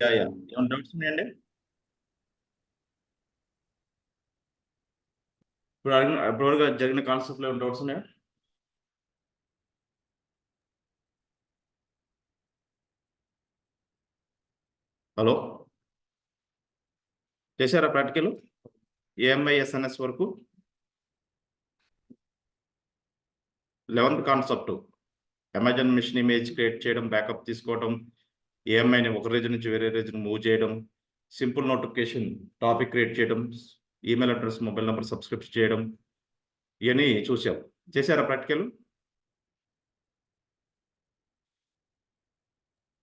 ఏమైనా డౌట్స్ ఉన్నాయండి? ఇప్పుడు జరిగిన కాన్సెప్ట్లో ఏమైనా డౌట్స్ ఉన్నాయా? హలో, చేశారా ప్రాక్టికల్? ఏఎంఐ ఎస్ఎన్ఎస్ వరకు 11th concept Amazon machine image create చేయడం, బ్యాకప్ తీసుకోవడం, ఏఎంఐని ఒక రీజన్ నుంచి వేరే రీజన్ మూవ్ చేయడం, సింపుల్ నోటిఫికేషన్ టాపిక్ క్రియేట్ చేయడం, email address, mobile number subscribe చేయడం, ఇవన్నీ చూసాం. చేశారా ప్రాక్టికల్?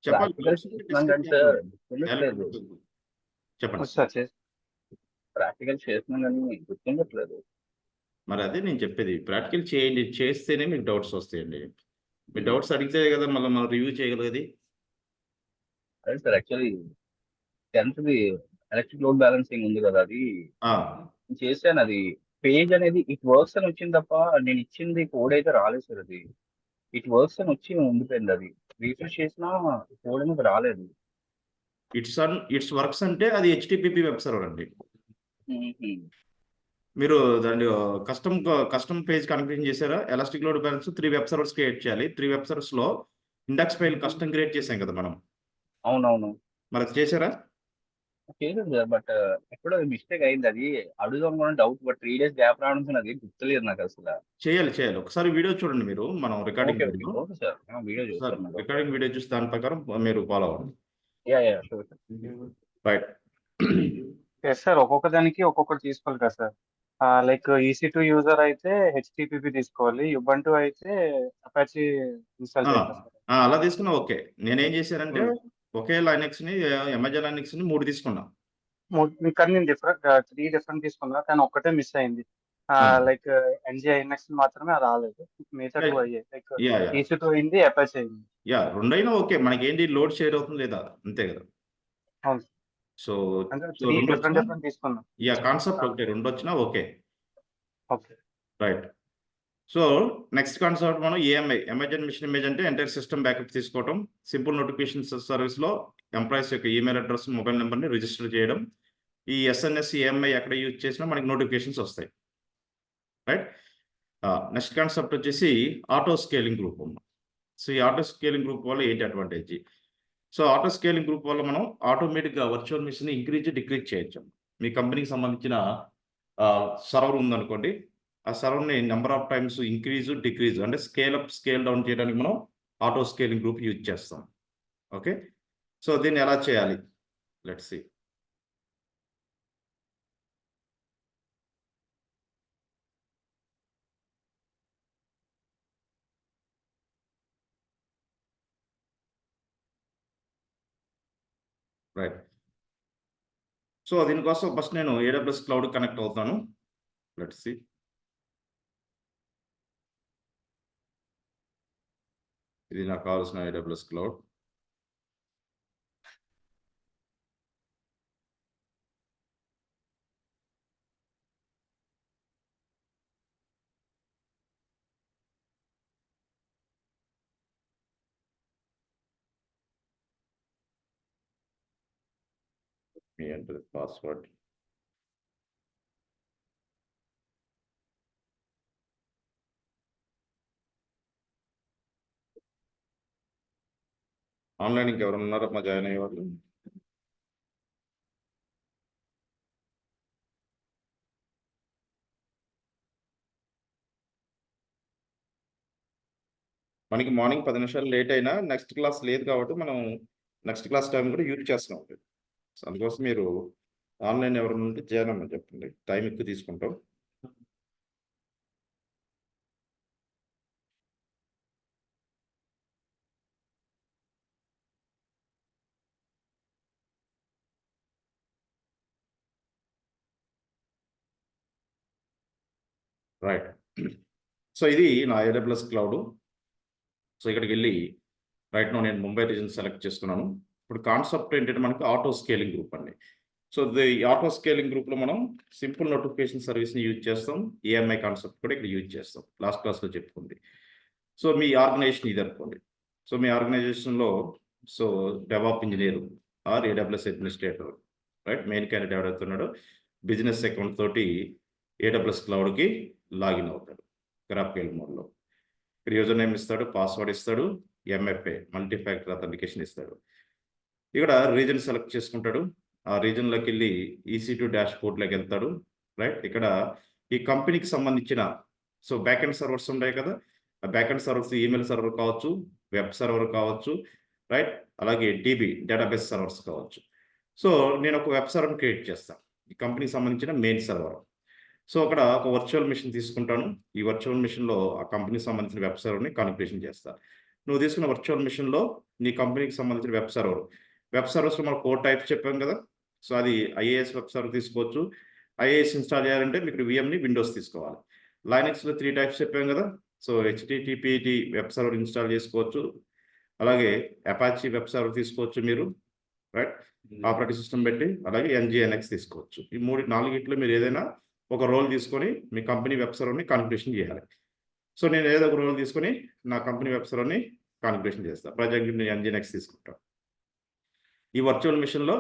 చెప్పాలి. ప్రాక్టికల్ చేస్తున్నాం కానీ సార్ గుర్తుండట్లేదు. చెప్పండి. ప్రాక్టికల్ చేస్తున్నాం కానీ గుర్తుండట్లేదు. మరి అదే నేను చెప్పేది, ప్రాక్టికల్ చేయండి, చేస్తేనే మీకు డౌట్స్ వస్తాయండి. మీ డౌట్స్ అడిగితే కదా మళ్ళీ మనం రివ్యూ చేయగలిగేది. అదే sir actually 10th electric load balancing ఉంది కదా, అది చేశాను. అది పేజ్ అనేది ఇట్ వర్క్స్ అని వచ్చింది తప్ప నేను ఇచ్చింది కోడ్ అయితే రాలేదు సార్. అది ఇట్ వర్క్స్ అని వచ్చి ఉండిపోయింది. అది రీఫ్రెష్ చేసినా కోడ్ అనేది రాలేదు. ఇట్స్ వర్క్స్ అంటే అది హెచ్టిపిపి వెబ్ సర్వర్ అండి. మ్మ్. మీరు దాన్ని కస్టమ్ పేజ్ కన్ఫిగరేషన్ చేశారా? Elastic load balance 3 web servers create చేయాలి. 3 వెబ్ సర్వర్స్ లో ఇండెక్స్ ఫైల్ కస్టమ్ క్రియేట్ చేసాం కదా మనం. అవునవును మరి అది చేశారా? చేశాను సార్, బట్ ఎక్కడో మిస్టేక్ అయింది. అది అడుగుదాం కూడా డౌట్, బట్ 3 days గ్యాప్ రావడం అది గుర్తులేదు నాకు అసలు. చేయాలి. ఒకసారి వీడియో చూడండి మీరు, మనం recording okay video. Okay sir, video చూస్తాను. రికార్డింగ్ వీడియో చూసి దాని ప్రకారం మీరు ఫాలో అవ్వండి. Yeah sure sir. Right. Yes sir, ఒక్కొక్క దానికి ఒక్కొక్కటి తీసుకోవాలి కదా సార్. లైక్ EC2 యూజర్ అయితే HTTP తీసుకోవాలి, యుబంటు అయితే అపాచీ ఇన్స్టాల్ చేయాలి సార్. అలా తీసుకున్నా ఓకే. నేనేం చేశానంటే ఒకే లైనక్స్ ని, అమెజాన్ లైనక్స్ ని 3 తీసుకున్నా. కానీ నేను 3 డిఫరెంట్ తీసుకున్నా, కానీ ఒక్కటే మిస్ అయింది. లైక్ NGINX మాత్రమే అది రాలేదు, మిగతా 2 అయ్యాయి. లైక్ EC2 అయింది, అపాచీ అయింది. రెండైనా ఓకే, మనకి ఏంటి లోడ్ షేర్ అవుతుంది లేదా, అంతే కదా. అవును. సో డిఫరెంట్ తీసుకున్నాం. కాన్సెప్ట్ ఒకటి, 2 వచ్చినా okay. Okay right. So next concept మనం ఏఎంఐ, అమెజాన్ మిషన్ ఇమేజ్ అంటే ఎంటైర్ సిస్టమ్ బ్యాకప్ తీసుకోవడం, సింపుల్ నోటిఫికేషన్ సర్వీస్ లో ఎంప్లాయీస్ యొక్క ఈమెయిల్ అడ్రస్, మొబైల్ నెంబర్ని రిజిస్టర్ చేయడం. ఈ ఎస్ఎన్ఎస్ ఏఎంఐ ఎక్కడ యూజ్ చేసినా మనకి నోటిఫికేషన్స్ వస్తాయి. రైట్. నెక్స్ట్ కాన్సెప్ట్ వచ్చేసి ఆటో స్కేలింగ్ గ్రూప్. సో ఈ ఆటో స్కేలింగ్ గ్రూప్ వల్ల ఏంటి advantage? So auto scaling group వల్ల మనం ఆటోమేటిక్గా వర్చువల్ మిషన్ ఇంక్రీజ్ డిక్రీజ్ చేయొచ్చు. మీ కంపెనీకి సంబంధించిన సర్వర్ ఉందనుకోండి, ఆ సర్వర్ని number of times increase decrease అంటే స్కేల్ అప్ స్కేల్ డౌన్ చేయడానికి మనం ఆటో స్కేలింగ్ గ్రూప్ యూజ్ చేస్తాం. ఓకే, సో దీన్ని ఎలా చేయాలి? Let's see. రైట్. సో దీనికోసం ఫస్ట్ నేను AWS క్లౌడ్ కనెక్ట్ అవుతాను. Let's see. ఇది నాకు కావాల్సిన AWS క్లౌడ్. మీ ఎంటర్ పాస్వర్డ్. ఆన్లైన్ ఇంకెవరు ఉన్నారో మా జాయిన్ అయ్యేవాళ్ళు? మనకి మార్నింగ్ 10 నిమిషాలు లేట్ అయినా నెక్స్ట్ క్లాస్ లేదు కాబట్టి మనం నెక్స్ట్ క్లాస్ టైం కూడా యూజ్ చేస్తున్నాం. సో అందుకోసం మీరు ఆన్లైన్ ఎవరైనా ఉంటే జాయిన్ అవ్వమని చెప్పండి, టైం ఎక్కువ తీసుకుంటాం. రైట్. సో ఇది నా AWS క్లౌడ్. సో ఇక్కడికి వెళ్ళి రైట్ నో నేను ముంబై రీజన్ సెలెక్ట్ చేసుకున్నాను. ఇప్పుడు కాన్సెప్ట్ ఏంటంటే మనకి ఆటో స్కేలింగ్ గ్రూప్ అండి. సో ఈ ఆటో స్కేలింగ్ గ్రూప్లో మనం సింపుల్ నోటిఫికేషన్ సర్వీస్ని యూజ్ చేస్తాం, ఏఎంఐ కాన్సెప్ట్ కూడా ఇక్కడ యూజ్ చేస్తాం, లాస్ట్ క్లాస్లో చెప్పుకుంది. సో మీ ఆర్గనైజేషన్ ఇది అనుకోండి. సో మీ ఆర్గనైజేషన్లో so devops engineer, or AWS administrator, right? Main candidate ఎవడవుతున్నాడో బిజినెస్ అకౌంట్ తోటి ఏడబ్ల్యూఎస్ క్లౌడ్కి లాగిన్ అవుతాడు గ్రాఫ్కేల్ మోడ్లో. ఇక్కడ యూజర్ నేమ్ ఇస్తాడు, పాస్వర్డ్ ఇస్తాడు, ఎంఎఫ్ఏ మల్టీ ఫ్యాక్టర్ అథెంటికేషన్ ఇస్తాడు. ఇక్కడ రీజన్ సెలెక్ట్ చేసుకుంటాడు. ఆ రీజన్లోకి వెళ్ళి EC2 డాష్ బోర్డ్లోకి వెళ్తాడు, రైట్? ఇక్కడ ఈ కంపెనీకి సంబంధించిన బ్యాక్ ఎండ్ సర్వర్స్ ఉంటాయి కదా, ఆ back end servers email server కావచ్చు, వెబ్ సర్వర్ కావచ్చు, రైట్? అలాగే DB డేటాబేస్ సర్వర్స్ కావచ్చు. నేను ఒక వెబ్ సర్వర్ని క్రియేట్ చేస్తాను, ఈ కంపెనీకి సంబంధించిన మెయిన్ సర్వర్. అక్కడ ఒక వర్చువల్ మిషన్ తీసుకుంటాను. ఈ వర్చువల్ మిషన్లో ఆ కంపెనీకి సంబంధించిన వెబ్ సర్వర్ని కాన్ఫిగరేషన్ చేస్తాను. నువ్వు తీసుకున్న వర్చువల్ మిషన్లో నీ కంపెనీకి సంబంధించిన వెబ్ సర్వర్స్లో మనం 4 టైప్స్ చెప్పాం కదా. అది IIS వెబ్ సర్వర్ తీసుకోవచ్చు. IIS ఇన్స్టాల్ చేయాలంటే మీకు VMని విండోస్ తీసుకోవాలి. లైనక్స్లో 3 టైప్స్ చెప్పాం కదా. HTTPD వెబ్ సర్వర్ ఇన్స్టాల్ చేసుకోవచ్చు, అలాగే అపాచీ వెబ్ సర్వర్ తీసుకోవచ్చు మీరు, రైట్? ఆపరేటింగ్ సిస్టమ్ పెట్టి, అలాగే NGINX తీసుకోవచ్చు. ఈ 4 మీరు ఏదైనా ఒక రోల్ తీసుకొని మీ కంపెనీ వెబ్ సర్వర్ని కాన్ఫిగరేషన్ చేయాలి. నేను ఏదో ఒక రోల్ తీసుకొని నా కంపెనీ వెబ్ సర్వర్ని కాన్ఫిగరేషన్ చేస్తాను. ప్రజెంట్ నేను NGINX తీసుకుంటాను. ఈ వర్చువల్ మిషన్లో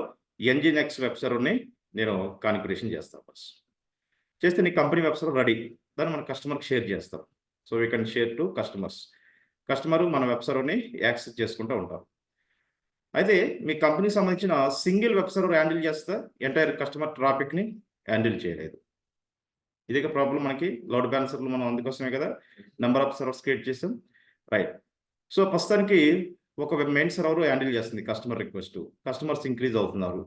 NGINX వెబ్ సర్వర్ని నేను కాన్ఫిగరేషన్ చేస్తాను. చేస్తే నీ కంపెనీ వెబ్ సర్వర్ రెడీ. దాన్ని మన కస్టమర్కి షేర్ చేస్తాం. We can share to customer మన వెబ్ సర్వర్ని యాక్సెస్ చేసుకుంటూ ఉంటారు. అయితే మీ కంపెనీకి సంబంధించిన సింగిల్ వెబ్ సర్వర్ హ్యాండిల్ చేస్తే ఎంటైర్ కస్టమర్ ట్రాఫిక్ని హ్యాండిల్ చేయలేదు. ఇదే ప్రాబ్లం మనకి లోడ్ బ్యాలెన్సర్లు మనం అందుకోసమే కదా నెంబర్ ఆఫ్ సర్వర్స్ క్రియేట్ చేసాం, రైట్? ప్రస్తుతానికి ఒక మెయిన్ సర్వర్ హ్యాండిల్ చేస్తుంది కస్టమర్ రిక్వెస్ట్. కస్టమర్స్ ఇంక్రీజ్ అవుతున్నారు,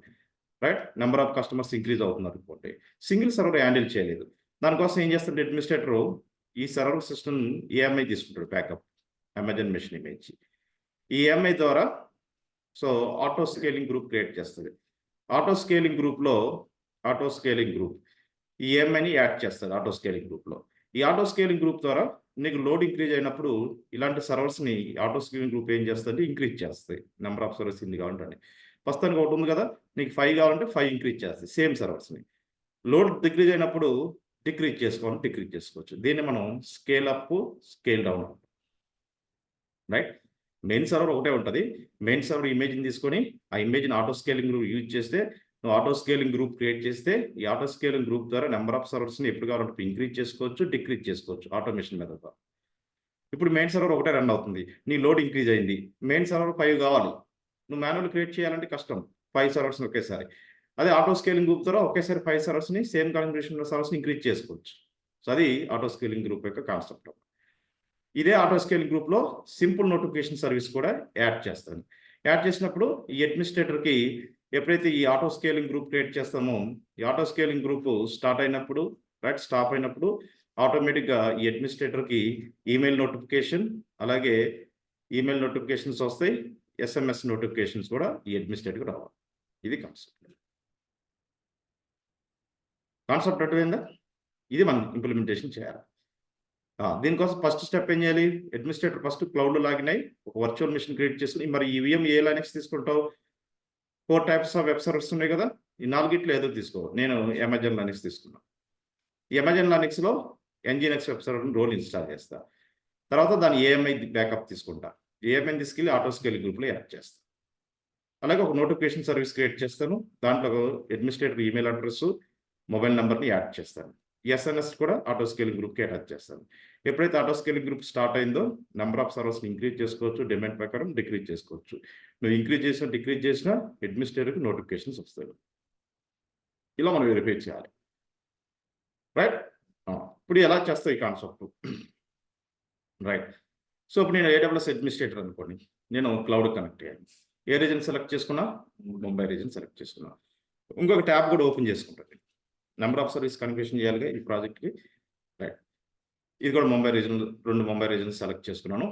right? Number of customers increase అవుతున్నారు అనుకోండి. సింగిల్ సర్వర్ హ్యాండిల్ చేయలేదు. దానికోసం ఏం చేస్తాడు అడ్మినిస్ట్రేటరు, ఈ సర్వర్ సిస్టమ్ EMI తీసుకుంటాడు, బ్యాకప్ అమెజాన్ మెషిన్ ఇమేజ్. ఈ EMI ద్వారా ఆటో స్కేలింగ్ గ్రూప్ క్రియేట్ చేస్తుంది. ఆటో స్కేలింగ్ గ్రూప్ ఈ EMIని యాడ్ చేస్తుంది ఆటో స్కేలింగ్ గ్రూప్లో. ఈ ఆటో స్కేలింగ్ గ్రూప్ ద్వారా నీకు లోడ్ ఇంక్రీజ్ అయినప్పుడు ఇలాంటి సర్వర్స్ని ఆటో స్కేలింగ్ గ్రూప్ ఏం చేస్తుంది, ఇంక్రీజ్ చేస్తుంది. నెంబర్ ఆఫ్ సర్వర్స్ ఇన్ని కావాలంటే ప్రస్తుతానికి ఒకటి ఉంది కదా, నీకు 5 కావాలంటే 5 ఇంక్రీజ్ చేస్తుంది సేమ్ సర్వర్స్ని. లోడ్ డిక్రీజ్ అయినప్పుడు డిక్రీజ్ చేసుకోవచ్చు. దీన్ని మనం scale up, scale down, right? Main server ఒకటే ఉంటుంది. మెయిన్ సర్వర్ ఇమేజ్ని తీసుకొని ఆ ఇమేజ్ని ఆటో స్కేలింగ్ గ్రూప్ యూజ్ చేస్తే, నువ్వు ఆటో స్కేలింగ్ గ్రూప్ క్రియేట్ చేస్తే ఈ ఆటో స్కేలింగ్ గ్రూప్ ద్వారా నెంబర్ ఆఫ్ సర్వర్స్ని ఎప్పుడు కావాలంటే ఇంక్రీజ్ చేసుకోవచ్చు, డిక్రీజ్ చేసుకోవచ్చు ఆటోమేషన్ మీద. ఇప్పుడు మెయిన్ సర్వర్ ఒకటే రన్ అవుతుంది, నీ లోడ్ ఇంక్రీజ్ అయింది, మెయిన్ సర్వర్ 5 కావాలి, నువ్వు మాన్యువల్ క్రియేట్ చేయాలంటే కష్టం 5 సర్వర్స్ని ఒకేసారి. అదే ఆటో స్కేలింగ్ గ్రూప్ ద్వారా ఒకేసారి 5 సర్వర్స్ని సేమ్ కాన్ఫిగరేషన్ సర్వర్స్ని ఇంక్రీజ్ చేసుకోవచ్చు. అది ఆటో స్కేలింగ్ గ్రూప్ యొక్క కాన్సెప్ట్. ఇదే ఆటో స్కేలింగ్ గ్రూప్లో సింపుల్ నోటిఫికేషన్ సర్వీస్ కూడా యాడ్ చేస్తాను. యాడ్ చేసినప్పుడు ఈ అడ్మినిస్ట్రేటర్కి ఎప్పుడైతే ఈ ఆటో స్కేలింగ్ గ్రూప్ క్రియేట్ చేస్తామో, ఈ ఆటో స్కేలింగ్ గ్రూప్ స్టార్ట్ అయినప్పుడు, రైట్, స్టాప్ అయినప్పుడు ఆటోమేటిక్గా ఈ అడ్మినిస్ట్రేటర్కి ఈమెయిల్ నోటిఫికేషన్, అలాగే ఈమెయిల్ నోటిఫికేషన్స్ వస్తాయి, SMS నోటిఫికేషన్స్ కూడా ఈ అడ్మినిస్ట్రేటర్కి రావాలి. ఇది కాన్సెప్ట్ అర్థమైందా? ఇది మనం ఇంప్లిమెంటేషన్ చేయాలి. దీనికోసం ఫస్ట్ స్టెప్ ఏం చేయాలి, అడ్మినిస్ట్రేటర్ ఫస్ట్ క్లౌడ్లో లాగిన్ అయ్యి ఒక వర్చువల్ మిషన్ క్రియేట్ చేసుకుని, మరి ఈ VM ఏ లైనక్స్ తీసుకుంటావు? 4 టైప్స్ ఆఫ్ వెబ్ సర్వర్స్ ఉన్నాయి కదా, ఈ 4 ఏదో తీసుకో. నేను అమెజాన్ లైనక్స్ తీసుకున్నాను. ఈ అమెజాన్ లైనక్స్లో NGINX web server role install చేస్తా. తర్వాత దాని EMI బ్యాకప్ తీసుకుంటా. EMI తీసుకెళ్ళి ఆటో స్కేలింగ్ గ్రూప్లో యాడ్ చేస్తాను. అలాగే ఒక నోటిఫికేషన్ సర్వీస్ క్రియేట్ చేస్తాను. దాంట్లో అడ్మినిస్ట్రేటర్ ఈమెయిల్ అడ్రస్, మొబైల్ నెంబర్ని యాడ్ చేస్తాను. SNS కూడా ఆటో స్కేలింగ్ గ్రూప్కి అటాచ్ చేస్తాను. ఎప్పుడైతే ఆటో స్కేలింగ్ గ్రూప్ స్టార్ట్ అయిందో నెంబర్ ఆఫ్ సర్వర్స్ని ఇంక్రీజ్ చేసుకోవచ్చు, డిమాండ్ ప్రకారం డిక్రీజ్ చేసుకోవచ్చు. నువ్వు ఇంక్రీజ్ చేసినా డిక్రీజ్ చేసినా అడ్మినిస్ట్రేటర్కి నోటిఫికేషన్స్ వస్తాయి. ఇలా మనం వెరిఫై చేయాలి, రైట్? ఇప్పుడు ఎలా చేస్తావు ఈ కాన్సెప్ట్, రైట్? ఇప్పుడు నేను AWS అడ్మినిస్ట్రేటర్ అనుకోండి, నేను క్లౌడ్ కనెక్ట్ అయ్యాను. ఏ రీజన్ సెలెక్ట్ చేసుకున్నా, ముంబై రీజన్ సెలెక్ట్ చేసుకున్నా. ఇంకొక ట్యాబ్ కూడా ఓపెన్ చేసుకుంటాను. నెంబర్ ఆఫ్ సర్వీస్ కన్ఫిగరేషన్ చేయాలిగా ఈ ప్రాజెక్ట్కి, రైట్? ఇది కూడా Mumbai reason, 2 Mumbai reasons select చేసుకున్నాను.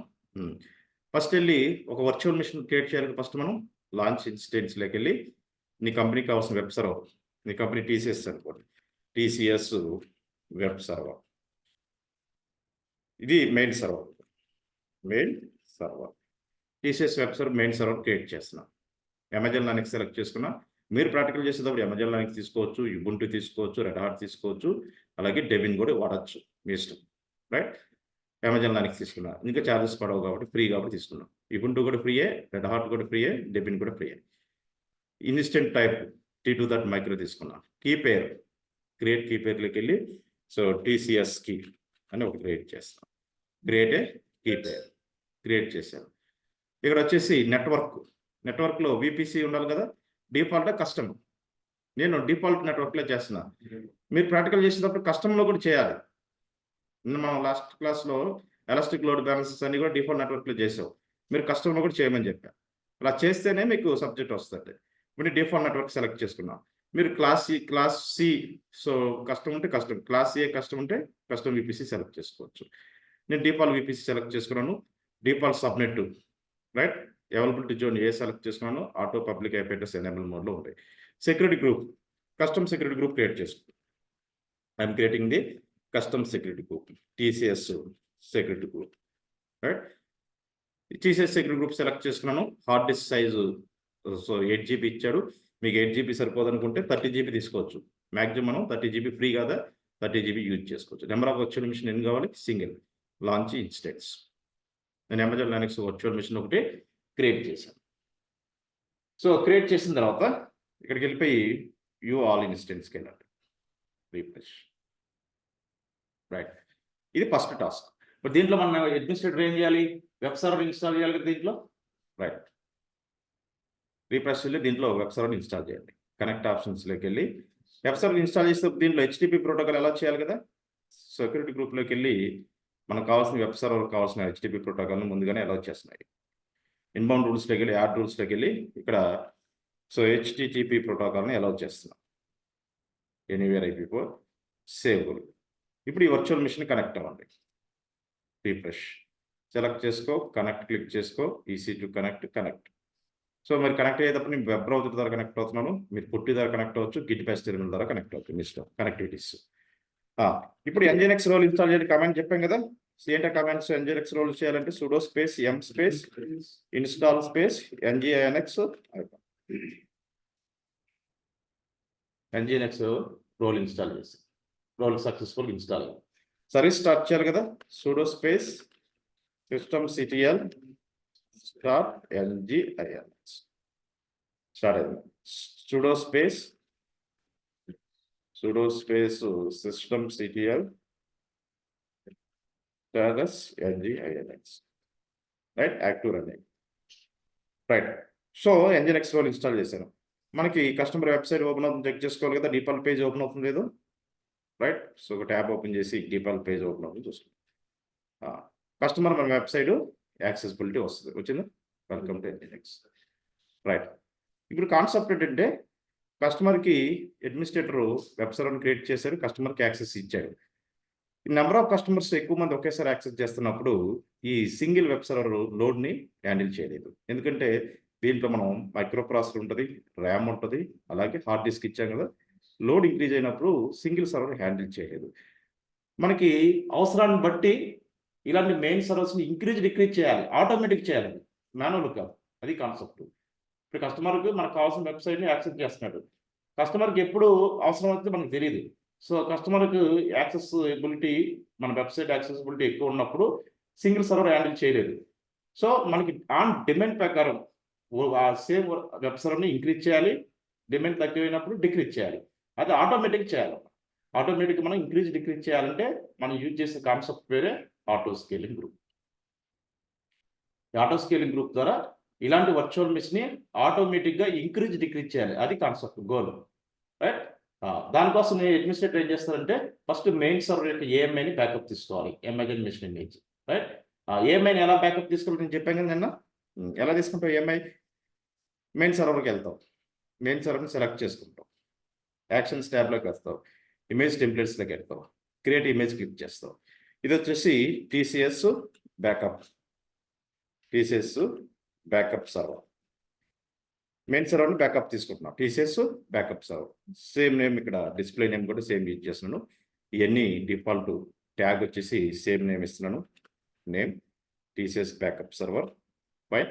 ఫస్ట్ వెళ్ళి ఒక వర్చువల్ మిషన్ క్రియేట్ చేయాలి. ఫస్ట్ మనం లాంచ్ ఇన్స్టెన్స్లోకి వెళ్ళి నీ కంపెనీకి కావాల్సిన వెబ్ సర్వర్, నీ కంపెనీ TCS అనుకోండి, TCS వెబ్ సర్వర్, ఇది main server. TCS web server main server create చేస్తున్నా. అమెజాన్ లైనక్స్ సెలెక్ట్ చేసుకున్నా. మీరు ప్రాక్టికల్ చేసేటప్పుడు అమెజాన్ లైనక్స్ తీసుకోవచ్చు, Ubuntu తీసుకోవచ్చు, రెడ్ హాట్ తీసుకోవచ్చు, అలాగే డెబిన్ కూడా వాడచ్చు, మీ ఇష్టం, రైట్? అమెజాన్ లైనక్స్ తీసుకున్నా, ఇంకా ఛార్జెస్ పడవు కాబట్టి ఫ్రీ కాబట్టి తీసుకున్నాం. Ubuntu కూడా ఫ్రీయే, రెడ్ హాట్ కూడా ఫ్రీయే, డెబిన్ కూడా ఫ్రీయే. Instance type T2 dot micro తీసుకున్నాను. కీ పేర్ క్రియేట్ కీ పేర్లోకి వెళ్ళి సో TCS కీ అని ఒక క్రియేట్ చేస్తాను. Create a key pair create చేశాను. ఇక్కడ వచ్చేసి నెట్వర్క్లో VPC ఉండాలి కదా, డిఫాల్ట్ కస్టమ్. నేను డిఫాల్ట్ నెట్వర్క్లో చేస్తున్నా. మీరు ప్రాక్టికల్ చేసేటప్పుడు కస్టమ్లో కూడా చేయాలి. మనం లాస్ట్ క్లాస్లో ఎలాస్టిక్ లోడ్ బ్యాలెన్సెస్ అన్ని కూడా డిఫాల్ట్ నెట్వర్క్లో చేసాం. మీరు కస్టమ్లో కూడా చేయమని చెప్పాను. అలా చేస్తేనే మీకు సబ్జెక్ట్ వస్తుంది. ఇప్పుడు డిఫాల్ట్ నెట్వర్క్ సెలెక్ట్ చేసుకున్నాం. మీరు క్లాస్ సి సో కస్టమ్ ఉంటే కస్టమ్, క్లాస్ ఏ కస్టమ్ ఉంటే కస్టమ్ VPC సెలెక్ట్ చేసుకోవచ్చు. నేను డిఫాల్ట్ VPC సెలెక్ట్ చేసుకున్నాను. Default subnet right, availability zone A select చేసుకున్నాను. Auto public IP address enable మోడ్లో ఉంటాయి. Security group, custom security group create చేసుకున్నాను. I'm creating the custom security group, TCS security group right. TCS security group select చేసుకున్నాను. Hard disk size so 8 GB ఇచ్చాడు. మీకు 8 GB సరిపోదు అనుకుంటే 30 GB తీసుకోవచ్చు. Maximum మనం 30 GB ఫ్రీ కదా, 30 GB యూజ్ చేసుకోవచ్చు. నెంబర్ ఆఫ్ వర్చువల్ మిషన్ ఎన్ని కావాలి? సింగిల్. Launch instance. నేను అమెజాన్ లైనక్స్ వర్చువల్ మిషన్ ఒకటి క్రియేట్ చేశాను. సో క్రియేట్ చేసిన తర్వాత ఇక్కడికి వెళ్ళిపోయి వ్యూ ఆల్ ఇన్స్టెన్స్కి వెళ్ళండి. Refresh right. ఇది ఫస్ట్ టాస్క్. ఇప్పుడు దీంట్లో మనం అడ్మినిస్ట్రేటర్ ఏం చేయాలి? వెబ్ సర్వర్ ఇన్స్టాల్ చేయాలి కదా దీంట్లో రైట్. రీఫ్రెష్ వెళ్ళి దీంట్లో వెబ్ సర్వర్ ఇన్స్టాల్ చేయండి. కనెక్ట్ ఆప్షన్స్లోకి వెళ్ళి వెబ్ సర్వర్ ఇన్స్టాల్ చేస్తే దీంట్లో HTTP ప్రోటోకాల్ ఎలా చేయాలి కదా. సెక్యూరిటీ గ్రూప్లోకి వెళ్ళి మనకు కావాల్సిన వెబ్ సర్వర్ కావాల్సిన HTTP ప్రోటోకాల్ని ముందుగానే ఎలా చేస్తున్నాయి. ఇన్బౌండ్ రూల్స్లోకి వెళ్ళి యాడ్ రూల్స్లోకి వెళ్ళి ఇక్కడ సో HTTP ప్రోటోకాల్ని ఎలా చేస్తున్నాం. Anywhere IP4 save. ఇప్పుడు ఈ వర్చువల్ మిషన్ కనెక్ట్ అవ్వండి. రీఫ్రెష్ సెలెక్ట్ చేసుకో, కనెక్ట్ క్లిక్ చేసుకో, EC2 కనెక్ట్. సో మీరు కనెక్ట్ అయ్యేటప్పుడు నేను వెబ్ బ్రౌజర్ ద్వారా కనెక్ట్ అవుతున్నాను. మీరు పుట్టి ద్వారా కనెక్ట్ అవ్వచ్చు, గిట్ బాష్ టెర్మినల్ ద్వారా కనెక్ట్ అవుతుంది. మీ ఇష్టం కనెక్టివిటీస్. ఇప్పుడు NGINX రోల్ ఇన్స్టాల్ చేయండి. కమాండ్ చెప్పాం కదా. ఏంటో కమాండ్స్ NGINX రోల్ చేయాలంటే sudo space m space install space NGINX role install చేసి role successful install. Service start చేయాలి కదా. sudo space systemctl start NGINX start అయింది. sudo space systemctl status NGINX right. Active running right. So NGINX role install చేశాను. మనకి customer website open అవుతుంది, check చేసుకోవాలి కదా. Default page open అవుతుంది లేదు రైట్. సో ఒక ట్యాబ్ ఓపెన్ చేసి డిఫాల్ట్ పేజ్ ఓపెన్ అవుతుంది చూసుకోండి. కస్టమర్ మన వెబ్సైట్ యాక్సెసిబిలిటీ వస్తుంది. వచ్చిందా? Welcome to NGINX right. ఇప్పుడు కాన్సెప్ట్ ఏంటంటే కస్టమర్కి అడ్మినిస్ట్రేటర్ వెబ్ సర్వర్ని క్రియేట్ చేశారు, కస్టమర్కి యాక్సెస్ ఇచ్చాడు. ఈ నెంబర్ ఆఫ్ కస్టమర్స్ ఎక్కువ మంది ఒకేసారి యాక్సెస్ చేస్తున్నప్పుడు ఈ సింగిల్ వెబ్ సర్వర్ లోడ్ని హ్యాండిల్ చేయలేదు. ఎందుకంటే దీంట్లో మనం మైక్రో ప్రాసెసర్ ఉంటుంది, ర్యామ్ ఉంటుంది, అలాగే హార్డ్ డిస్క్ ఇచ్చాం కదా. లోడ్ ఇంక్రీజ్ అయినప్పుడు సింగిల్ సర్వర్ హ్యాండిల్ చేయలేదు. మనకి అవసరాన్ని బట్టి ఇలాంటి మెయిన్ సర్వర్స్ని డిక్రీజ్ చేయాలి, ఆటోమేటిక్ చేయాలి, మాన్యువల్ కాదు. అది కాన్సెప్ట్. ఇప్పుడు కస్టమర్కి మనకు కావాల్సిన వెబ్సైట్ని యాక్సెస్ చేస్తున్నాడు. కస్టమర్కి ఎప్పుడు అవసరం అయితే మనకు తెలియదు. సో కస్టమర్కి యాక్సెసిబిలిటీ, మన వెబ్సైట్ యాక్సెసిబిలిటీ ఎక్కువ ఉన్నప్పుడు సింగిల్ సర్వర్ హ్యాండిల్ చేయలేదు. సో మనకి ఆన్ డిమాండ్ ప్రకారం ఆ సేమ్ వెబ్ సర్వర్ని ఇంక్రీజ్ చేయాలి, డిమాండ్ తక్కువైనప్పుడు డిక్రీజ్ చేయాలి. అది ఆటోమేటిక్ చేయాలి. ఆటోమేటిక్ మనం డిక్రీజ్ చేయాలంటే మనం యూజ్ చేసే కాన్సెప్ట్ పేరే auto scaling group. Auto scaling group ద్వారా ఇలాంటి వర్చువల్ మిషన్ని ఆటోమేటిక్గా డిక్రీజ్ చేయాలి. అది కాన్సెప్ట్ గోల్ రైట్. దానికోసం నేను అడ్మినిస్ట్రేటర్ ఏం చేస్తానంటే ఫస్ట్ మెయిన్ సర్వర్ యొక్క AMIని బ్యాకప్ తీసుకోవాలి. Amazon machine image right. AMIని ఎలా బ్యాకప్ తీసుకోవాలి నేను చెప్పాను కదా నిన్న. ఎలా తీసుకుంటావు? AMI మెయిన్ సర్వర్కి వెళ్తావు, మెయిన్ సర్వర్ని సెలెక్ట్ చేసుకుంటావు, యాక్షన్స్ ట్యాబ్లోకి వస్తావు, ఇమేజ్ టెంప్లెట్స్లోకి వెళ్తావు, క్రియేట్ ఇమేజ్ క్లిక్ చేస్తావు. ఇది వచ్చేసి TCS బ్యాకప్ సర్వర్. మెయిన్ సర్వర్ని బ్యాకప్ తీసుకుంటున్నాం. TCS backup server same name, ఇక్కడ డిస్ప్లే నేమ్ కూడా సేమ్ యూజ్ చేస్తున్నాను. ఇవన్నీ డిఫాల్ట్ ట్యాగ్ వచ్చేసి సేమ్ నేమ్ ఇస్తున్నాను. నేమ్ TCS బ్యాకప్ సర్వర్ పై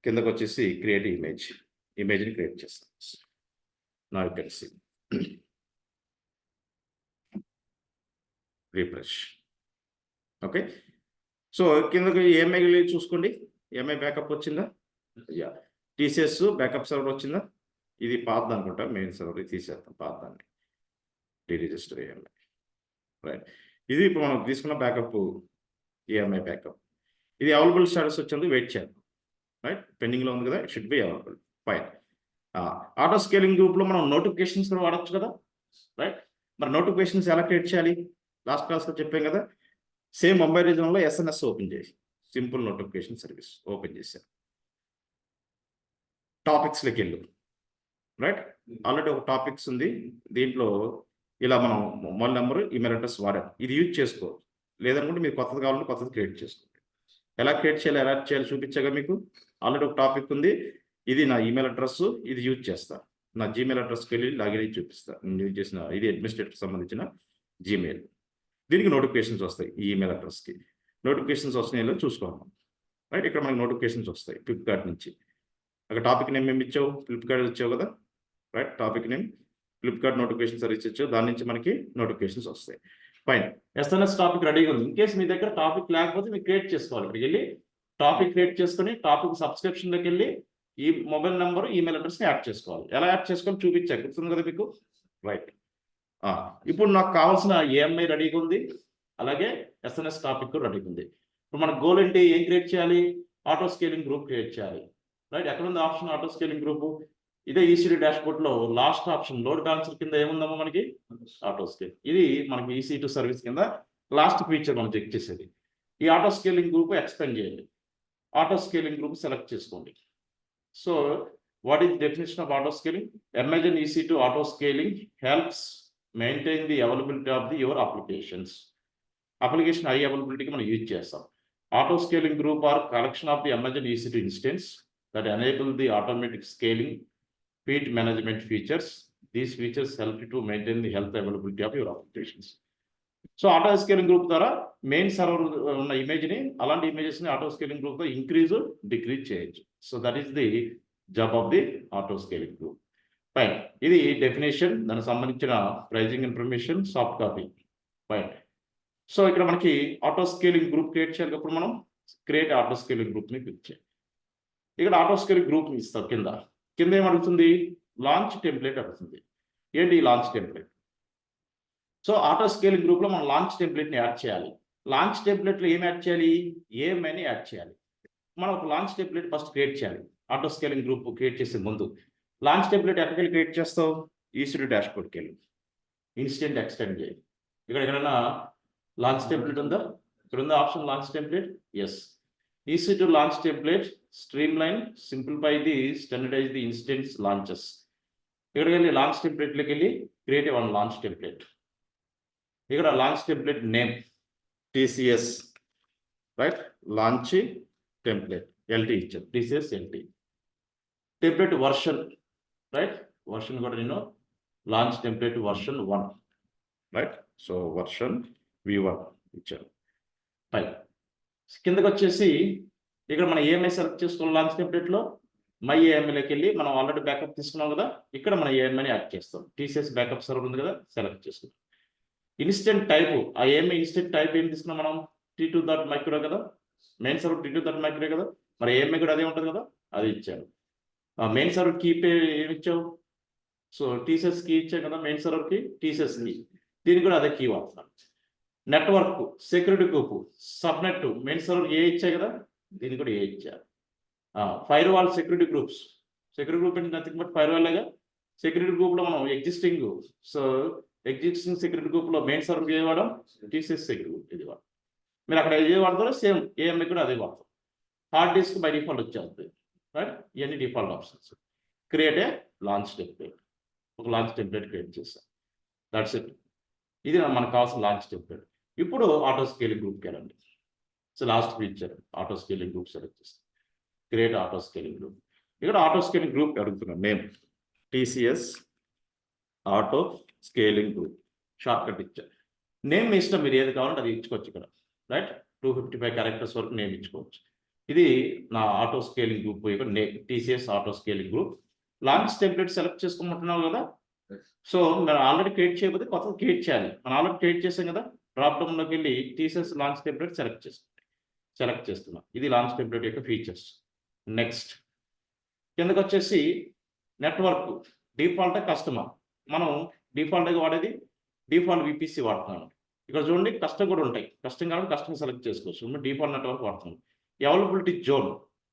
కిందకు వచ్చేసి క్రియేట్ ఇమేజ్ని క్రియేట్ చేస్తాను. నా కలిసి రిఫ్రెష్. ఓకే. సో కిందకి AMI చూసుకోండి. AMI బ్యాకప్ వచ్చిందా? యా. టీసీఎస్ బ్యాకప్ సర్వర్ వచ్చిందా? ఇది పాతది అనుకుంటా, మెయిన్ సర్వర్ తీసేస్తాం, పాతదాన్ని డీరిజిస్టర్ చేయాలి. రైట్, ఇది ఇప్పుడు మనం తీసుకున్న బ్యాకప్ ఈఎంఐ బ్యాకప్. ఇది అవైలబుల్ స్టేటస్ వచ్చింది, వెయిట్ చేయాలి. రైట్, పెండింగ్లో ఉంది కదా, it should be available. Fine. Auto scaling గ్రూప్లో మనం నోటిఫికేషన్స్ కూడా వాడచ్చు కదా. రైట్, మరి నోటిఫికేషన్స్ ఎలా క్రియేట్ చేయాలి? లాస్ట్ క్లాస్లో చెప్పాం కదా. సేమ్ మొబైల్ రీజన్లో ఎస్ఎన్ఎస్ ఓపెన్ చేసి సింపుల్ నోటిఫికేషన్ సర్వీస్ ఓపెన్ చేశారు. టాపిక్స్లోకి వెళ్ళు. రైట్, ఆల్రెడీ ఒక టాపిక్స్ ఉంది, దీంట్లో ఇలా మనం మొబైల్ నెంబర్, ఈమెయిల్ అడ్రస్ వాడాం. ఇది యూజ్ చేసుకోవచ్చు. లేదనుకుంటే మీరు కొత్తది కావాలంటే కొత్తది క్రియేట్ చేసుకోండి. ఎలా క్రియేట్ చేయాలి, ఎలా చేయాలి చూపించాగా మీకు. ఆల్రెడీ ఒక టాపిక్ ఉంది, ఇది నా ఈమెయిల్ అడ్రస్, ఇది యూజ్ చేస్తా. నా జీమెయిల్ అడ్రస్కి వెళ్ళి లాగిన్ అయ్యి చూపిస్తా. నేను యూజ్ చేసిన ఇది అడ్మినిస్ట్రేటర్కి సంబంధించిన జీమెయిల్. దీనికి నోటిఫికేషన్స్ వస్తాయి. ఈ ఈమెయిల్ అడ్రస్కి నోటిఫికేషన్స్ వస్తున్నాయో చూసుకోవాలి. రైట్, ఇక్కడ మనకి నోటిఫికేషన్స్ వస్తాయి ఫ్లిప్కార్ట్ నుంచి. అక్కడ టాపిక్ నేమ్ ఏమి ఇచ్చావు? ఫ్లిప్కార్ట్ ఇచ్చావు కదా. Right, topic name Flipkart notification service ఇచ్చావు, దాని నుంచి మనకి నోటిఫికేషన్స్ వస్తాయి. ఫైన్, ఎస్ఎన్ఎస్ టాపిక్ రెడీగా ఉంది. ఇన్ కేసు మీ దగ్గర టాపిక్ లేకపోతే మీరు క్రియేట్ చేసుకోవాలి. ఇక్కడికి వెళ్ళి టాపిక్ క్రియేట్ చేసుకొని టాపిక్ సబ్స్క్రిప్షన్లోకి వెళ్ళి ఈ మొబైల్ నెంబర్, ఈమెయిల్ అడ్రస్ని యాడ్ చేసుకోవాలి. ఎలా యాడ్ చేసుకోవాలి చూపించా, గుర్తుంది కదా మీకు. రైట్, ఇప్పుడు నాకు కావాల్సిన ఏఎంఐ రెడీగా ఉంది, అలాగే ఎస్ఎన్ఎస్ టాపిక్ రెడీగా ఉంది. ఇప్పుడు మన గోల్ ఏంటి? ఏం క్రియేట్ చేయాలి? ఆటో స్కేలింగ్ గ్రూప్ క్రియేట్ చేయాలి. రైట్, ఎక్కడ ఉంది ఆప్షన్ ఆటో స్కేలింగ్ గ్రూప్? ఇదే ఈసీ2 డాష్బోర్డ్లో లాస్ట్ ఆప్షన్ లోడ్ బ్యాలెన్సర్ కింద ఏముందమ్మా మనకి? Auto scale. ఇది మనకి ఈసీ2 సర్వీస్ కింద లాస్ట్ ఫీచర్ మనం చెక్ చేసేది. ఈ ఆటో స్కేలింగ్ గ్రూప్ ఎక్స్పెండ్ చేయండి. ఆటో స్కేలింగ్ గ్రూప్ సెలెక్ట్ చేసుకోండి. So what is definition of auto scaling? Amazon EC2 auto scaling helps maintain the availability of the your applications. Application high అవైలబిలిటీకి మనం use చేస్తాం. Auto scaling group are collection of the Amazon EC2 instance that enable the automatic scaling feed management features. These features help you to maintain the health availability of your applications. So auto scaling group ద్వారా main server ఉన్న ఇమేజ్ని, అలాంటి ఇమేజెస్ని auto scaling గ్రూప్తో increase decrease చేయొచ్చు. So that is the job of the auto scaling group. Fine, ఇది definition, దానికి సంబంధించిన pricing information, soft copy. Fine, so ఇక్కడ మనకి ఆటో స్కేలింగ్ గ్రూప్ క్రియేట్ చేయాలి. మనం క్రియేట్ ఆటో స్కేలింగ్ గ్రూప్ని క్లిక్ చేయాలి. ఇక్కడ ఆటో స్కేలింగ్ గ్రూప్ ఇస్తాం. కింద ఏమడుగుతుంది? లాంచ్ టెంప్లెట్ అడుగుతుంది. ఏంటి launch template? So auto scaling గ్రూప్లో మనం లాంచ్ టెంప్లెట్ని యాడ్ చేయాలి. లాంచ్ టెంప్లెట్లో ఏం యాడ్ చేయాలి? ఏఎంఐని యాడ్ చేయాలి. మనం ఒక లాంచ్ టెంప్లెట్ ఫస్ట్ క్రియేట్ చేయాలి. ఆటో స్కేలింగ్ గ్రూప్ క్రియేట్ చేసే ముందు లాంచ్ టెంప్లెట్ ఎక్కడికి వెళ్ళి క్రియేట్ చేస్తావు? ఈసీ2 డాష్బోర్డ్కి వెళ్ళి ఇన్స్టెంట్ ఎక్స్టెండ్ చేయి. ఇక్కడ ఎక్కడైనా లాంచ్ టెంప్లెట్ ఉందా? ఇక్కడ ఉందా option launch template? Yes. EC2 launch template, streamline, simplify the standardize the instance launches. ఇక్కడికి వెళ్ళి లాంచ్ టెంప్లెట్లోకి వెళ్ళి క్రియేట్ వన్ లాంచ్ టెంప్లెట్. ఇక్కడ launch template name TCS. Right, launch template LT ఇచ్చారు, TCS LT. Template version, right, version కూడా నేను launch template version 1. Right, so version V1 ఇచ్చారు. Fine, కిందకి వచ్చేసి ఇక్కడ మనం ఏఎంఐ సెలెక్ట్ చేసుకోవాలి. లాంచ్ టెంప్లెట్లో మై ఏఎంఐలోకి వెళ్ళి మనం ఆల్రెడీ బ్యాకప్ తీసుకున్నాం కదా, ఇక్కడ మన ఏఎంఐని యాడ్ చేస్తాం. TCS బ్యాకప్ సర్వర్ ఉంది కదా, సెలెక్ట్ చేసుకుంటాం. ఇన్స్టెంట్ టైప్, ఆ ఏఎంఐ ఇన్స్టెంట్ టైప్ ఏం తీసుకున్నాం మనం? T2.micro కదా, మెయిన్ సర్వర్ T2.micro కదా, మరి ఏఎంఐ కూడా అదే ఉంటుంది కదా, అది ఇచ్చాను. మెయిన్ సర్వర్ కీ పే ఏమి ఇచ్చావు? సో TCS కీ ఇచ్చాం కదా మెయిన్ సర్వర్కి, TCS కీ, దీనికి కూడా అదే కీ వాడుతున్నాం. Network security group subnet main server ఏ ఇచ్చాయి కదా, దీన్ని కూడా ఏ ఇచ్చారు. Firewall security groups, security group అంటే నథింగ్ బట్ ఫైర్ వాల్ లాగా. సెక్యూరిటీ గ్రూప్లో మనం ఎగ్జిస్టింగ్ సెక్యూరిటీ గ్రూప్లో మెయిన్ సర్వర్ ఏ వాడడం? TCS సెక్యూరిటీ గ్రూప్ ఇది వాడడం. మీరు అక్కడ ఏ వాడతారో సేమ్ ఏఎంఐ కూడా అదే వాడతాం. హార్డ్ డిస్క్ బై డిఫాల్ట్ వచ్చేస్తుంది. రైట్, ఇవన్నీ default options. Create a launch template, ఒక లాంచ్ టెంప్లెట్ క్రియేట్ చేస్తాం. That's it. ఇది మనకు కావాల్సిన లాంచ్ టెంప్లెట్. ఇప్పుడు ఆటో స్కేలింగ్ గ్రూప్కి వెళ్ళండి. So last feature auto scaling group select చేస్తాం. Create auto scaling group. ఇక్కడ ఆటో స్కేలింగ్ గ్రూప్ అడుగుతున్నాం. Name TCS auto scaling group, shortcut ఇచ్చారు. నేమ్ మీ ఇష్టం, మీరు ఏది కావాలంటే అది ఇచ్చుకోవచ్చు. ఇక్కడ రైట్, 255 క్యారెక్టర్స్ వరకు నేమ్ ఇచ్చుకోవచ్చు. ఇది నా ఆటో స్కేలింగ్ గ్రూప్ యొక్క name, TCS auto scaling group. Launch template select చేసుకోమంటున్నావు కదా, సో మనం ఆల్రెడీ క్రియేట్ చేయకపోతే కొత్తది క్రియేట్ చేయాలి. మనం ఆల్రెడీ క్రియేట్ చేసాం కదా, డ్రాప్ డౌన్లోకి వెళ్ళి TCS లాంచ్ టెంప్లెట్ సెలెక్ట్ చేస్తున్నాం. ఇది లాంచ్ టెంప్లెట్ యొక్క ఫీచర్స్. నెక్స్ట్ కిందకి వచ్చేసి నెట్వర్క్ డిఫాల్ట్ కస్టమర్. మనం డిఫాల్ట్గా వాడేది డిఫాల్ట్ విపిసి వాడుతున్నాం. ఇక్కడ చూడండి కస్టమ్ కూడా ఉంటాయి. కస్టమ్ కాబట్టి కస్టమర్ సెలెక్ట్ చేసుకోవచ్చు. మేము డిఫాల్ట్ నెట్వర్క్ వాడుతున్నాం. Availability zone.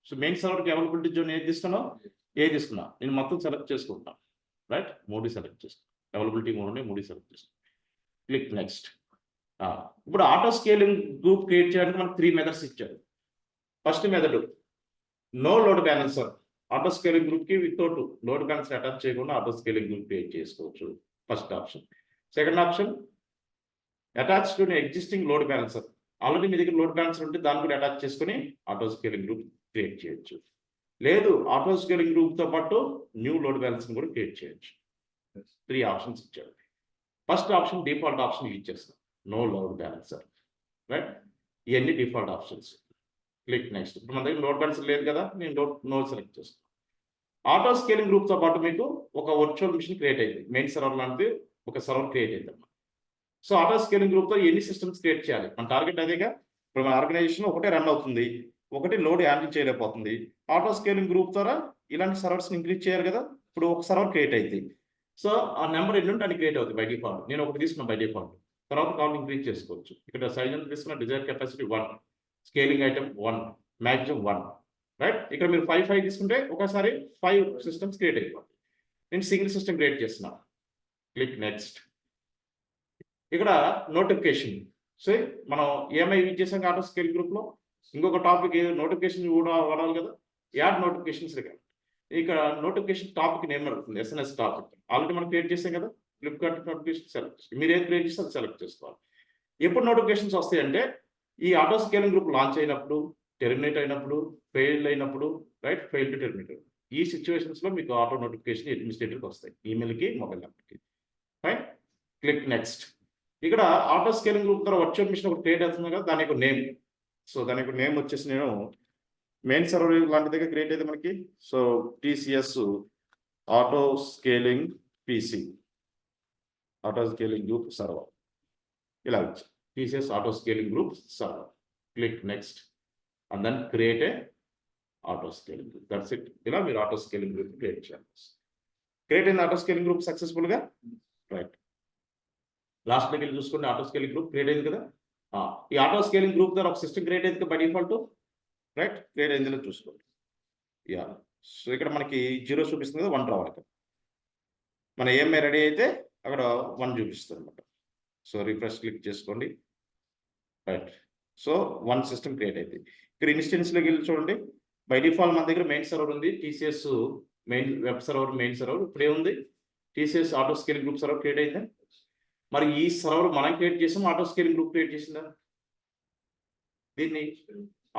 సో మెయిన్ సర్వర్కి అవైలబిలిటీ జోన్ ఏది తీసుకున్నావు, ఏది తీసుకున్నా నేను మొత్తం సెలెక్ట్ చేసుకుంటాను. రైట్, మూడు సెలెక్ట్ చేసుకున్నాను. అవైలబిలిటీ మూడు ఉన్నాయి, మూడు సెలెక్ట్ చేసుకున్నాను. Click next. ఇప్పుడు ఆటో స్కేలింగ్ గ్రూప్ క్రియేట్ చేయడానికి మనకు 3 మెథడ్స్ ఇచ్చారు. First method no load balancer. Auto scaling గ్రూప్కి వితౌట్ లోడ్ బ్యాలెన్సర్ అటాచ్ చేయకుండా ఆటో స్కేలింగ్ గ్రూప్ క్రియేట్ చేసుకోవచ్చు. First option. Second option attach to existing load balancer. Already మీ దగ్గర load balancer ఉంటే దాన్ని కూడా అటాచ్ చేసుకుని ఆటో స్కేలింగ్ గ్రూప్ క్రియేట్ చేయొచ్చు. లేదు ఆటో స్కేలింగ్ గ్రూప్తో పాటు న్యూ లోడ్ బ్యాలెన్సర్ కూడా క్రియేట్ చేయొచ్చు. 3 ఆప్షన్స్ ఇచ్చారు. First option default option use చేస్తాం, నో లోడ్ బ్యాలెన్సర్. రైట్, ఇవన్నీ డిఫాల్ట్ ఆప్షన్స్. Click next. ఇప్పుడు మన దగ్గర లోడ్ బ్యాలెన్సర్ లేదు కదా, నేను నో సెలెక్ట్ చేస్తాను. ఆటో స్కేలింగ్ గ్రూప్తో పాటు మీకు ఒక వర్చువల్ మిషన్ క్రియేట్ అయింది. మెయిన్ సర్వర్ లాంటిది ఒక సర్వర్ క్రియేట్ అయింది అన్నమాట. సో ఆటో స్కేలింగ్ గ్రూప్తో ఎన్ని సిస్టమ్స్ క్రియేట్ చేయాలి, మన టార్గెట్ అదేగా. ఇప్పుడు మన ఆర్గనైజేషన్ ఒకటే రన్ అవుతుంది, ఒకటి లోడ్ హ్యాండిల్ చేయలేకపోతుంది. ఆటో స్కేలింగ్ గ్రూప్ ద్వారా ఇలాంటి సర్వర్స్ని ఇంక్రీజ్ చేయాలి కదా. ఇప్పుడు ఒక సర్వర్ క్రియేట్ అయింది. సో ఆ నెంబర్ ఎన్ని ఉంటే అది క్రియేట్ అవుతుంది బై డిఫాల్ట్. నేను ఒకటి తీసుకున్నాను బై డిఫాల్ట్. తర్వాత కాల్ ఇంక్రీజ్ చేసుకోవచ్చు. ఇక్కడ సైజ్ ఎంత తీసుకున్న, desired capacity 1, scaling item 1, maximum 1. Right, ఇక్కడ మీరు 5 తీసుకుంటే ఒకసారి 5 సిస్టమ్స్ క్రియేట్ అయిపోతుంది. నేను సింగిల్ సిస్టమ్ క్రియేట్ చేస్తున్నా. Click next. ఇక్కడ నోటిఫికేషన్. సో మనం ఏమై యూజ్ చేసాం ఆటో స్కేల్ గ్రూప్లో, ఇంకొక టాపిక్ నోటిఫికేషన్ కూడా వాడాలి కదా. యాడ్ నోటిఫికేషన్స్ ఇక్కడ నోటిఫికేషన్ టాపిక్ నేమ్ అవుతుంది, ఎస్ఎన్ఎస్ టాపిక్. ఆల్రెడీ మనం క్రియేట్ చేసాం కదా. ఫ్లిప్కార్ట్ నోటిఫికేషన్ సెలెక్ట్ చేసి మీరు ఏది క్రియేట్ చేస్తే అది సెలెక్ట్ చేసుకోవాలి. ఎప్పుడు నోటిఫికేషన్స్ వస్తాయంటే ఈ ఆటో స్కేలింగ్ గ్రూప్ లాంచ్ అయినప్పుడు, టెర్మినేట్ అయినప్పుడు, ఫెయిల్ అయినప్పుడు. Right, fail to terminate. ఈ సిచ్యువేషన్స్లో మీకు ఆటో నోటిఫికేషన్ అడ్మినిస్ట్రేటర్కి వస్తాయి, ఈమెయిల్కి, మొబైల్ నెంబర్కి. Right, click next. ఇక్కడ ఆటో స్కేలింగ్ గ్రూప్ ద్వారా వర్చువల్ మిషన్ ఒకటి క్రియేట్ అవుతుంది కదా, దాని యొక్క నేమ్. సో దాని యొక్క నేమ్ వచ్చేసి నేను మెయిన్ సర్వర్ లాంటి దగ్గర క్రియేట్ అయితే మనకి. So TCS auto scaling PC, auto scaling group server ఇలా వచ్చి TCS auto scaling group server. Click next and then create a auto scaling group. That's it. ఇలా మీరు ఆటో స్కేలింగ్ గ్రూప్ క్రియేట్ చేయాలి. Create అయిన auto scaling group సక్సెస్ఫుల్గా. Right, last దగ్గర చూసుకుంటే auto scaling group create అయింది కదా. ఈ ఆటో స్కేలింగ్ గ్రూప్ ద్వారా ఒక సిస్టమ్ క్రియేట్ అయింది బై డిఫాల్ట్. రైట్, క్రియేట్ అయిందిలో చూసుకోండి. యా, సో ఇక్కడ మనకి 0 చూపిస్తుంది కదా, 1 రావాలి కదా. మన ఏఎంఐ రెడీ అయితే అక్కడ 1 చూపిస్తుంది అనమాట. సో రిఫ్రెష్ క్లిక్ చేసుకోండి. రైట్, సో 1 సిస్టమ్ క్రియేట్ అయింది. ఇక్కడ ఇన్స్టెన్స్లోకి వెళ్ళి చూడండి. బై డిఫాల్ట్ మన దగ్గర మెయిన్ సర్వర్ ఉంది, TCS main web server, main server. ఇప్పుడు ఏముంది, TCS auto scaling group server create అయిందా. మరి ఈ సర్వర్ మనం క్రియేట్ చేసాం, ఆటో స్కేలింగ్ గ్రూప్ క్రియేట్ చేసిందా? దీన్ని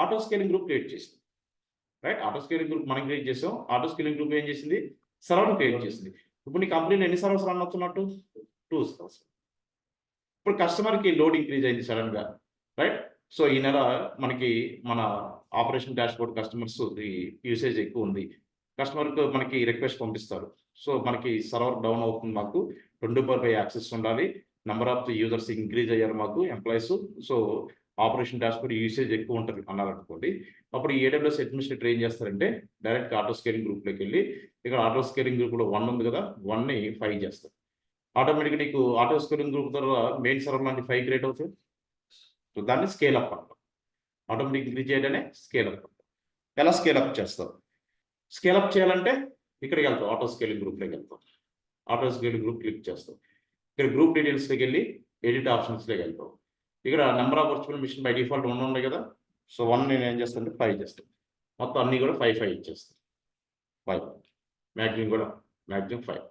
ఆటో స్కేలింగ్ గ్రూప్ క్రియేట్ చేసింది. రైట్, ఆటో స్కేలింగ్ గ్రూప్ మనం క్రియేట్ చేసాం. ఆటో స్కేలింగ్ గ్రూప్ ఏం చేసింది, సర్వర్ క్రియేట్ చేసింది. ఇప్పుడు నీ కంపెనీలో ఎన్ని సర్వర్స్ రన్ అవుతున్నట్టు, 2 సర్వర్స్. ఇప్పుడు కస్టమర్కి లోడ్ ఇంక్రీజ్ అయింది సడన్గా. రైట్, సో ఈ నెల మనకి మన ఆపరేషన్ డాష్బోర్డ్ కస్టమర్స్ యూసేజ్ ఎక్కువ ఉంది. కస్టమర్కి మనకి రిక్వెస్ట్ పంపిస్తారు. సో మనకి సర్వర్ డౌన్ అవుతుంది, మాకు 24/5 యాక్సెస్ ఉండాలి, number of the users increase అయ్యారు మాకు employees. So operation dashboard usage ఎక్కువ ఉంటుంది అన్నారనుకోండి. అప్పుడు ఈ AWS అడ్మినిస్ట్రేటర్ ఏం చేస్తారంటే డైరెక్ట్గా ఆటో స్కేలింగ్ గ్రూప్లోకి వెళ్ళి ఇక్కడ ఆటో స్కేలింగ్ గ్రూప్లో 1 ఉంది కదా, 1ని 5 చేస్తారు. ఆటోమేటిక్గా నీకు ఆటో స్కేలింగ్ గ్రూప్ ద్వారా మెయిన్ సర్వర్ లాంటి 5 క్రియేట్ అవుతుంది. సో దాన్ని స్కేల్ అప్ అంటాం. ఆటోమేటిక్ ఇంక్రీజ్ చేయడానే స్కేల్ అప్. ఎలా స్కేల్ అప్ చేస్తావు? స్కేల్ అప్ చేయాలంటే ఇక్కడికి వెళ్తాం, ఆటో స్కేలింగ్ గ్రూప్లోకి వెళ్తాం. ఆటో స్కేలింగ్ గ్రూప్ క్లిక్ చేస్తాం. ఇక్కడ గ్రూప్ డీటెయిల్స్లోకి వెళ్ళి ఎడిట్ ఆప్షన్స్లోకి వెళ్తాం. ఇక్కడ number of virtual machine by default 1 ఉన్నాయి కదా. సో 1 నేను ఏం చేస్తానంటే 5 చేస్తాను. మొత్తం అన్నీ కూడా 5 ఇచ్చేస్తాను. 5 మ్యాక్సిమం కూడా maximum 5.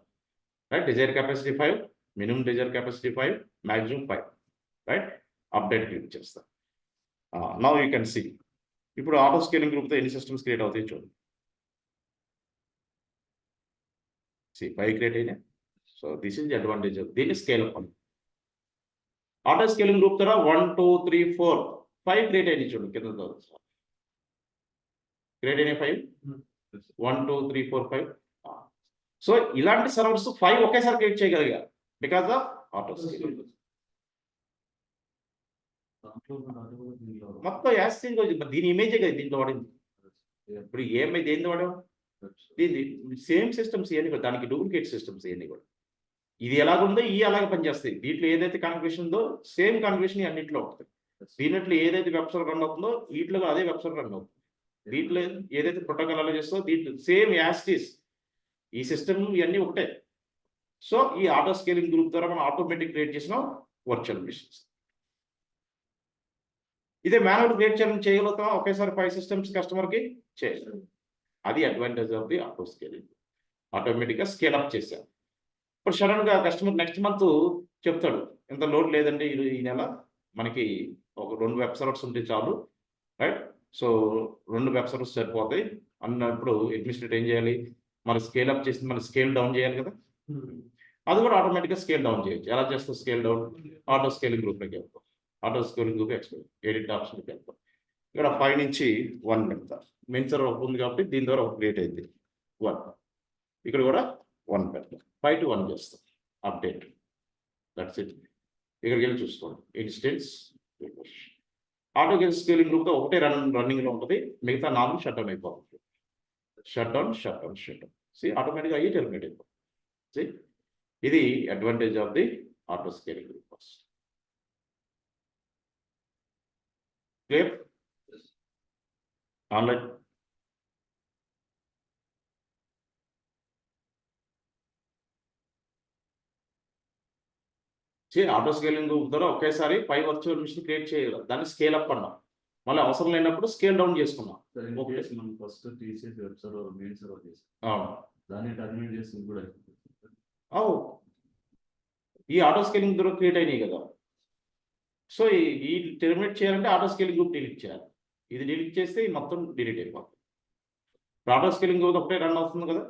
Right, desired capacity 5, minimum desired capacity 5, maximum 5. Right, update click చేస్తాను. నౌ యూ కెన్ సీ ఇప్పుడు ఆటో స్కేలింగ్ గ్రూప్తో ఎన్ని సిస్టమ్స్ క్రియేట్ అవుతాయి చూడండి. 5 క్రియేట్ అయినాయి. So this is the advantage. దీన్ని స్కేల్ అప్ అని. ఆటో స్కేలింగ్ గ్రూప్ ద్వారా 1, 2, 3, 4, 5 క్రియేట్ అయినాయి చూడండి. కింద క్రియేట్ అయినాయి 5. 1, 2, 3, 4, 5. సో ఇలాంటి సర్వర్స్ 5 ఒకేసారి క్రియేట్ చేయగలిగా బికాస్ ఆఫ్ ఆటో స్కేలింగ్. మొత్తం యాస్టింగ్ దీని ఇమేజే కదా దీంట్లో వాడింది. ఇప్పుడు ఏమై దేంతో వాడాం, ఇది సేమ్ సిస్టమ్స్ ఇవన్నీ కూడా దానికి డూప్లికేట్ సిస్టమ్స్ ఇవన్నీ కూడా. ఇది ఎలాగుందో ఇవి అలాగే పనిచేస్తాయి. దీంట్లో ఏదైతే కాన్ఫిగరేషన్ ఉందో సేమ్ కాన్ఫిగరేషన్ అన్నింటిలో ఉంటుంది. దీంట్లో ఏదైతే వెబ్ సర్వర్ రన్ అవుతుందో వీటిలో కూడా అదే వెబ్ సర్వర్ రన్ అవుతుంది. దీంట్లో ఏదైతే ప్రోటోకాల్ అలా చేస్తుందో దీంట్లో సేమ్ యాస్టీస్ ఈ సిస్టమ్ ఇవన్నీ ఒకటే. సో ఈ ఆటో స్కేలింగ్ గ్రూప్ ద్వారా మనం ఆటోమేటిక్ క్రియేట్ చేసిన వర్చువల్ మిషన్స్. ఇదే మాన్యువల్ క్రియేట్ చేయగలుగుతాం ఒకేసారి 5 సిస్టమ్స్ కస్టమర్కి చేయాలి. అది advantage of the auto scaling. ఆటోమేటిక్గా స్కేల్ అప్ చేశాం. ఇప్పుడు సడన్గా కస్టమర్ నెక్స్ట్ మంత్ చెప్తాడు ఇంత లోడ్ లేదండి ఈ నెల మనకి ఒక 2 వెబ్ సర్వర్స్ ఉంటే చాలు, రైట్? సో 2 వెబ్ సర్వర్స్ సరిపోతాయి అన్నప్పుడు అడ్మినిస్ట్రేటర్ ఏం చేయాలి? మరి స్కేల్ అప్ చేసి మన స్కేల్ డౌన్ చేయాలి కదా. అది కూడా ఆటోమేటిక్గా స్కేల్ డౌన్ చేయొచ్చు. ఎలా చేస్తాం స్కేల్ డౌన్? ఆటో స్కేలింగ్ గ్రూప్లోకి వెళ్తాం. ఆటో స్కేలింగ్ గ్రూప్ ఎడిట్ ఆప్షన్కి వెళ్తాం. ఇక్కడ 5 నుంచి 1 పెడతాం. మెయిన్ సర్వర్ ఉంది కాబట్టి దీని ద్వారా ఒక క్రియేట్ అయింది 1. ఇక్కడ కూడా 1 పెడతాం. 5 to 1 చేస్తాం అప్డేట్. That's it. ఇక్కడికి వెళ్ళి చూసుకోండి ఇన్స్టెన్స్. ఆటో స్కేలింగ్ గ్రూప్తో ఒకటే రన్నింగ్లో ఉంటుంది, మిగతా 4 షట్ డౌన్ అయిపోతుంది. షట్ డౌన్ ఆటోమేటిక్గా అయ్యి టెర్మినేట్ అయిపోతుంది. ఇది advantage of the auto scaling group. Clear? Online auto scaling group ద్వారా ఒకేసారి 5 వర్చువల్ మిషన్ క్రియేట్ చేయగలం. దాన్ని స్కేల్ అప్ అన్నాం. మళ్ళీ అవసరం లేనప్పుడు స్కేల్ డౌన్ చేసుకున్నాం. ఫస్ట్ తీసేసి వెబ్ సర్వర్ మెయిన్ సర్వర్ చేసి అవును, దాన్ని టర్మినేట్ చేసి కూడా ఈ ఆటో స్కేలింగ్ ద్వారా క్రియేట్ అయినాయి కదా. సో ఈ టెర్మినేట్ చేయాలంటే ఆటో స్కేలింగ్ గ్రూప్ డిలీట్ చేయాలి. ఇది డిలీట్ చేస్తే మొత్తం డిలీట్ అయిపోతుంది. ఆటో స్కేలింగ్ గ్రూప్ ఒకటే రన్ అవుతుంది కదా.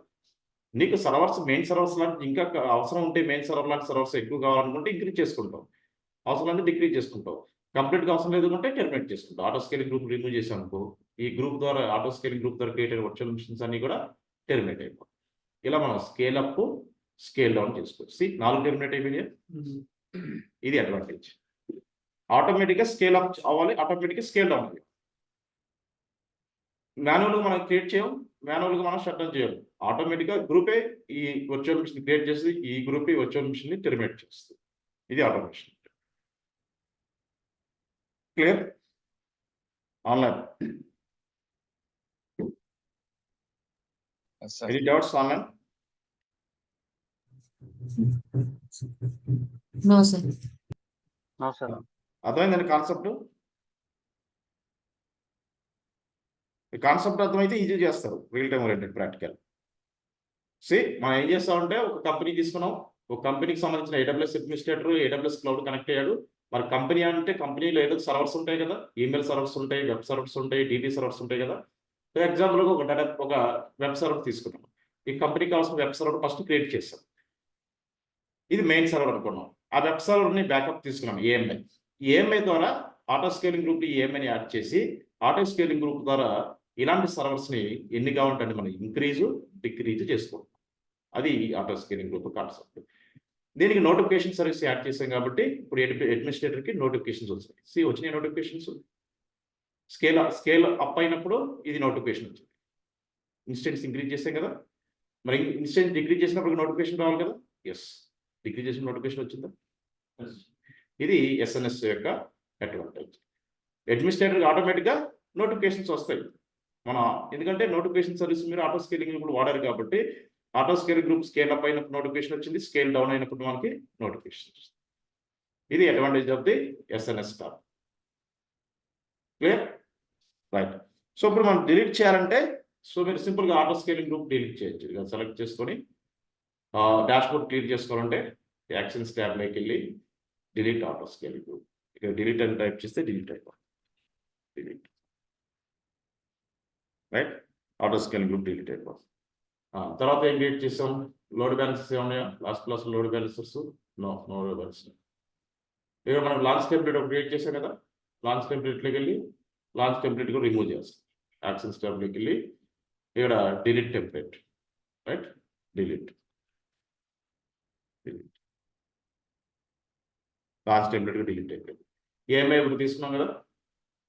నీకు సర్వర్స్ మెయిన్ సర్వర్స్ లాంటి ఇంకా అవసరం ఉంటే మెయిన్ సర్వర్ లాంటి సర్వర్స్ ఎక్కువ కావాలనుకుంటే ఇంక్రీజ్ చేసుకుంటాం, అవసరం అంటే డిక్రీజ్ చేసుకుంటాం. కంప్లీట్గా అవసరం లేదు అంటే టెర్మినేట్ చేసుకుంటాం. ఆటో స్కేలింగ్ గ్రూప్ రిమూవ్ చేసామనుకో ఈ గ్రూప్ ద్వారా ఆటో స్కేలింగ్ గ్రూప్ ద్వారా క్రియేట్ అయిన వర్చువల్ మిషన్స్ అన్ని కూడా టెర్మినేట్ అయిపోతాయి. ఇలా మనం స్కేల్ అప్ స్కేల్ డౌన్ చేసుకోవచ్చు. 4 టెర్మినేట్ అయిపోయినాయి. ఇది అడ్వాంటేజ్. ఆటోమేటిక్గా స్కేల్ అప్ అవ్వాలి, ఆటోమేటిక్గా స్కేల్ డౌన్ అవ్వాలి. మాన్యువల్గా మనం క్రియేట్ చేయం, మాన్యువల్గా మనం షట్ డౌన్ చేయాలి. ఆటోమేటిక్గా గ్రూపే ఈ వర్చువల్ మిషన్ క్రియేట్ చేసి ఈ గ్రూప్ ఈ వర్చువల్ మిషన్ని టెర్మినేట్ చేస్తుంది. ఇది automation. Clear? Online any doubts online? No, sir. అర్థమైందండి కాన్సెప్ట్? ఈ కాన్సెప్ట్ అర్థమైతే ఈజీ చేస్తారు రియల్ టైమ్ ఓరియంటెడ్ ప్రాక్టికల్. మనం ఏం చేస్తామంటే ఒక కంపెనీ తీసుకున్నాం, ఒక కంపెనీకి సంబంధించిన AWS administrator AWS cloud connect అయ్యాడు. మరి కంపెనీ అంటే కంపెనీలో ఏదో సర్వర్స్ ఉంటాయి కదా, ఈమెయిల్ సర్వర్స్ ఉంటాయి, వెబ్ సర్వర్స్ ఉంటాయి, DB సర్వర్స్ ఉంటాయి కదా. ఫర్ ఎగ్జాంపుల్గా ఒక వెబ్ సర్వర్ తీసుకున్నాం. ఈ కంపెనీకి కావాల్సిన వెబ్ సర్వర్ ఫస్ట్ క్రియేట్ చేస్తాం. ఇది మెయిన్ సర్వర్ అనుకున్నాం. ఆ వెబ్ సర్వర్ని బ్యాకప్ తీసుకున్నాం EMI ద్వారా ఆటో స్కేలింగ్ గ్రూప్ EMIని యాడ్ చేసి ఆటో స్కేలింగ్ గ్రూప్ ద్వారా ఇలాంటి సర్వర్స్ని ఎన్ని కావాలంటే మనం ఇంక్రీజు డిక్రీజ్ చేసుకోవాలి. అది ఆటో స్కేలింగ్ గ్రూప్ కాన్సెప్ట్. దీనికి నోటిఫికేషన్ సర్వీస్ యాడ్ చేసాం కాబట్టి ఇప్పుడు అడ్మినిస్ట్రేటర్కి నోటిఫికేషన్స్ వస్తాయి. వచ్చినాయి నోటిఫికేషన్స్. స్కేల్ అప్ అయినప్పుడు ఇది నోటిఫికేషన్ వచ్చింది. ఇన్స్టెన్స్ ఇంక్రీజ్ చేసాం కదా, మరి ఇన్స్టెన్స్ డిక్రీజ్ చేసినప్పుడు నోటిఫికేషన్ రావాలి కదా. ఎస్, డిక్రీజ్ చేసిన నోటిఫికేషన్ వచ్చిందా? ఇది SNS యొక్క అడ్వాంటేజ్. అడ్మినిస్ట్రేటర్కి ఆటోమేటిక్గా నోటిఫికేషన్స్ వస్తాయి. ఎందుకంటే నోటిఫికేషన్ సర్వీస్ మీరు ఆటో స్కేలింగ్ ఇప్పుడు వాడారు కాబట్టి auto scaling group scale up అయినప్పుడు నోటిఫికేషన్ వచ్చింది, స్కేల్ డౌన్ అయినప్పుడు మనకి నోటిఫికేషన్ వస్తుంది. ఇది advantage of the SNS star. Clear? Right. So ఇప్పుడు మనం డిలీట్ చేయాలంటే మీరు సింపుల్గా ఆటో స్కేలింగ్ గ్రూప్ డిలీట్ చేయొచ్చు. ఇలా సెలెక్ట్ చేసుకొని డాష్బోర్డ్ క్లియర్ చేసుకోవాలంటే యాక్షన్స్ ట్యాబ్లోకి వెళ్ళి డిలీట్ ఆటో స్కేలింగ్ గ్రూప్, ఇక్కడ డిలీట్ అని టైప్ చేస్తే డిలీట్ అయిపోతుంది. Delete, right? Auto scaling group delete అయిపోతుంది. తర్వాత ఏం క్రియేట్ చేసాం? లోడ్ బ్యాలెన్సెస్ ఏమన్నాయా? లాస్ట్ క్లాస్లో load balancers no load balancer. ఇక్కడ మనం లాంచ్ టెంప్లెట్ ఒకటి క్రియేట్ చేసాం కదా, లాంచ్ టెంప్లెట్లోకి వెళ్ళి లాంచ్ టెంప్లెట్ కూడా రిమూవ్ చేస్తాం. యాక్షన్స్ ట్యాబ్లోకి వెళ్ళి ఇక్కడ delete template, right? Delete launch టెంప్లెట్గా డిలీట్ అయిపోయింది. EMI ఇప్పుడు తీసుకున్నాం కదా,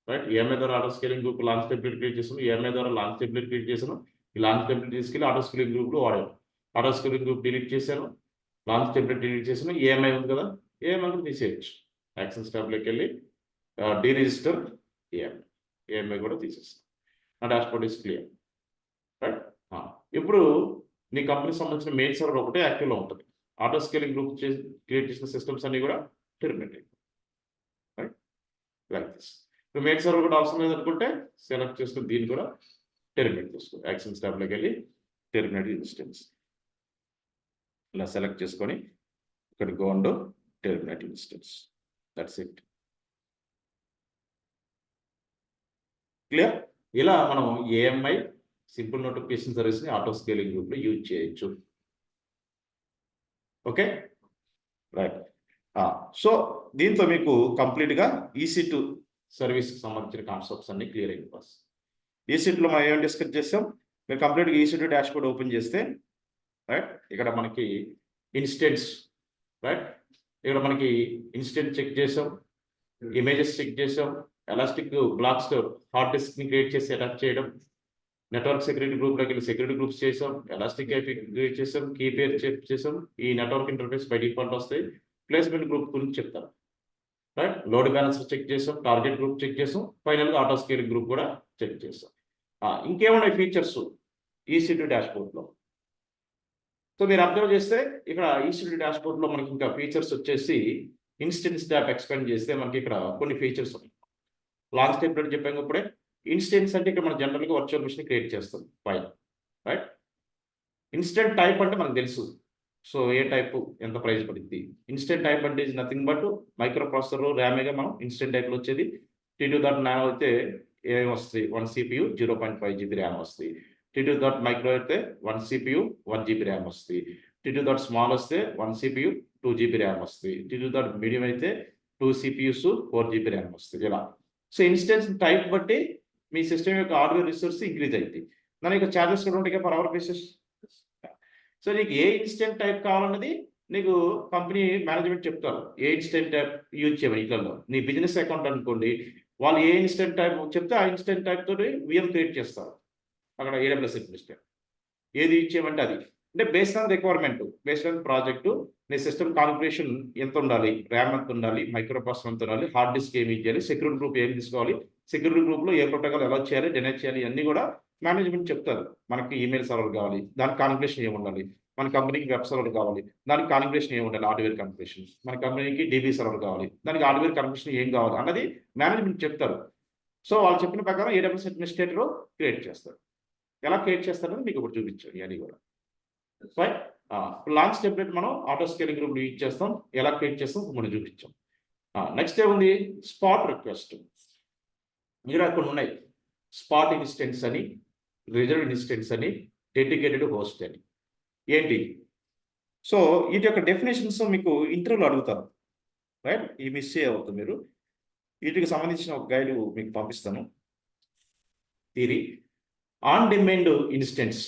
రైట్? EMI ద్వారా auto scaling group launch template create చేసాను, EMI ద్వారా లాంచ్ టెంప్లెట్ క్రియేట్ చేసాను. ఈ లాంచ్ టెంప్లెట్ తీసుకెళ్ళి ఆటో స్కేలింగ్ గ్రూప్లో వాడారు. ఆటో స్కేలింగ్ గ్రూప్ డిలీట్ చేశాను, లాంచ్ టెంప్లెట్ డిలీట్ చేశాను, ఏఎంఐ ఉంది కదా, ఏఎంఐ కూడా తీసేయచ్చు. యాక్సెస్ ట్యాబ్లోకి వెళ్ళి డీరిజిస్టర్ ఏఎంఐ కూడా తీసేస్తాను. నా డాష్బోర్డ్ ఇస్ క్లియర్, రైట్. ఇప్పుడు నీ కంపెనీకి సంబంధించిన మెయిన్ సర్వర్ ఒకటే యాక్టివ్లో ఉంటుంది. ఆటో స్కేలింగ్ గ్రూప్ క్రియేట్ చేసిన సిస్టమ్స్ అన్ని కూడా టెర్మినేట్ అయిపోయి, రైట్, లైక్ దిస్. ఇప్పుడు మెయిన్ సర్వర్ కూడా అవసరం లేదనుకుంటే సెలెక్ట్ చేసుకుని దీన్ని కూడా టెర్మినేట్ చేసుకో. యాక్సెస్ ట్యాబ్లోకి వెళ్ళి టెర్మినేట్ ఇన్స్టెన్స్ ఇలా సెలెక్ట్ చేసుకొని ఇక్కడ go and terminate instance. That's it. Clear? ఇలా మనం ఏఎంఐ సింపుల్ నోటిఫికేషన్ సర్వీస్ని ఆటో స్కేలింగ్ గ్రూప్లో యూజ్ చేయొచ్చు. Okay, right. సో దీంతో మీకు కంప్లీట్గా EC2 సర్వీస్కి సంబంధించిన కాన్సెప్ట్స్ అన్ని క్లియర్ అయిన పాస్. EC2లో మనం ఏం డిస్కస్ చేసాం? మీరు కంప్లీట్గా EC2 డాష్బోర్డ్ ఓపెన్ చేస్తే, రైట్, ఇక్కడ మనకి ఇన్స్టెన్స్, రైట్, ఇక్కడ మనకి ఇన్స్టెన్స్ చెక్ చేసాం, ఇమేజెస్ చెక్ చేసాం, ఎలాస్టిక్ బ్లాక్స్ హార్డ్ డిస్క్ని క్రియేట్ చేసి అటాచ్ చేయడం, నెట్వర్క్ సెక్యూరిటీ గ్రూప్లోకి వెళ్ళి సెక్యూరిటీ గ్రూప్స్ చేసాం, ఎలాస్టిక్ ఐపీ క్రియేట్ చేసాం, కీ పేర్ చెక్ చేసాం. ఈ నెట్వర్క్ ఇంటర్ఫేస్ బై డిఫాల్ట్ వస్తాయి. ప్లేస్మెంట్ గ్రూప్ గురించి చెప్తాను, రైట్. లోడ్ బ్యాలెన్స్ చెక్ చేసాం, టార్గెట్ గ్రూప్ చెక్ చేసాం, ఫైనల్గా ఆటో స్కేలింగ్ గ్రూప్ కూడా చెక్ చేసాం. ఇంకేమున్నాయి ఫీచర్స్ EC2 డాష్బోర్డ్లో? సో మీరు అబ్జర్వ్ చేస్తే ఇక్కడ EC2 డాష్బోర్డ్లో మనకి ఇంకా ఫీచర్స్ వచ్చేసి ఇన్స్టెన్స్ ట్యాబ్ ఎక్స్పాండ్ చేస్తే మనకి ఇక్కడ కొన్ని ఫీచర్స్ ఉన్నాయి. లాంచ్ టెంప్లెట్ చెప్పాం ఇప్పుడే. ఇన్స్టెన్స్ అంటే ఇక్కడ మనం జనరల్గా వర్చువల్ మిషన్ క్రియేట్ చేస్తాం ఫైల్, రైట్. ఇన్స్టెంట్ టైప్ అంటే మనకు తెలుసు. సో ఏ టైపు ఎంత ప్రైస్ పడుతుంది. ఇన్స్టెంట్ టైప్ అంటే is nothing but microprocessor ర్యామేగా మనం ఇన్స్టెంట్ టైప్లో వచ్చేది. T2.nano అయితే ఏం వస్తుంది, 1 CPU 0.5 GB ర్యామ్ వస్తుంది. T2.micro అయితే 1 CPU 1 GB ర్యామ్ వస్తుంది. T2.small వస్తే 1 CPU 2 GB ర్యామ్ వస్తుంది. T2.medium అయితే 2 CPUs 4 GB ర్యామ్ వస్తుంది. ఇలా సో ఇన్స్టెన్స్ టైప్ బట్టి మీ సిస్టమ్ యొక్క హార్డ్వేర్ రిసోర్స్ ఇంక్రీజ్ అవుతుంది. దాని యొక్క ఛార్జెస్ కూడా ఉంటాయి పర్ అవర్ బేసిస్. సో నీకు ఏ ఇన్స్టెంట్ టైప్ కావాలన్నది నీకు కంపెనీ మేనేజ్మెంట్ చెప్తారు. ఏ ఇన్స్టెంట్ టైప్ యూజ్ చేయమని. ఇట్లలో నీ బిజినెస్ అకౌంట్ అనుకోండి, వాళ్ళు ఏ ఇన్స్టెంట్ టైప్ చెప్తే ఆ ఇన్స్టెంట్ టైప్ తోటి VM క్రియేట్ చేస్తారు. అక్కడ AWS అడ్మినిస్ట్రేటర్ ఏది యూజ్ చేయమంటే అది. అంటే based on requirement, based on project, నీ సిస్టమ్ కాన్ఫిగరేషన్ ఎంత ఉండాలి, ర్యామ్ ఎంత ఉండాలి, మైక్రో ప్రాసెసర్ ఎంత ఉండాలి, హార్డ్ డిస్క్ ఏమి చేయాలి, సెక్యూరిటీ గ్రూప్ ఏమి తీసుకోవాలి, సెక్యూరిటీ గ్రూప్లో ఏ ప్రోటోకాల్ ఎలా చేయాలి, డినైట్ చేయాలి, అన్నీ కూడా మేనేజ్మెంట్ చెప్తారు. మనకి ఈమెయిల్ సర్వర్ కావాలి, దానికి కాన్ఫిగరేషన్ ఏమి ఉండాలి, మన కంపెనీకి వెబ్ సర్వర్ కావాలి, దానికి కాన్ఫిగరేషన్ ఏమి ఉండాలి, హార్డ్వేర్ కాన్ఫిగరేషన్, మన కంపెనీకి DB సర్వర్ కావాలి, దానికి హార్డ్వేర్ కాన్ఫిగరేషన్ ఏం కావాలి అన్నది మేనేజ్మెంట్ చెప్తారు. సో వాళ్ళు చెప్పిన ప్రకారం AWS అడ్మినిస్ట్రేటర్ క్రియేట్ చేస్తారు. ఎలా క్రియేట్ చేస్తారని మీకు ఇప్పుడు చూపించాను ఇవన్నీ కూడా. రైట్. లాంచ్ టెంప్లెట్ మనం ఆటో స్కేలింగ్ గ్రూప్ యూజ్ చేస్తాం, ఎలా క్రియేట్ చేస్తాం మనం చూపించాం. నెక్స్ట్ ఏముంది, స్పాట్ రిక్వెస్ట్. మీరు అక్కడ ఉన్నాయి స్పాట్ ఇన్స్టెన్స్ అని, రిజర్వ్ ఇన్స్టెన్స్ అని, డెడికేటెడ్ హోస్ట్ అని. ఏంటి? సో వీటి యొక్క డెఫినేషన్స్ మీకు ఇంటర్వ్యూలో అడుగుతారు, రైట్. ఈ మిస్ చేయవద్దు మీరు. వీటికి సంబంధించిన ఒక గైడ్ మీకు పంపిస్తాను. Theory on demand instance,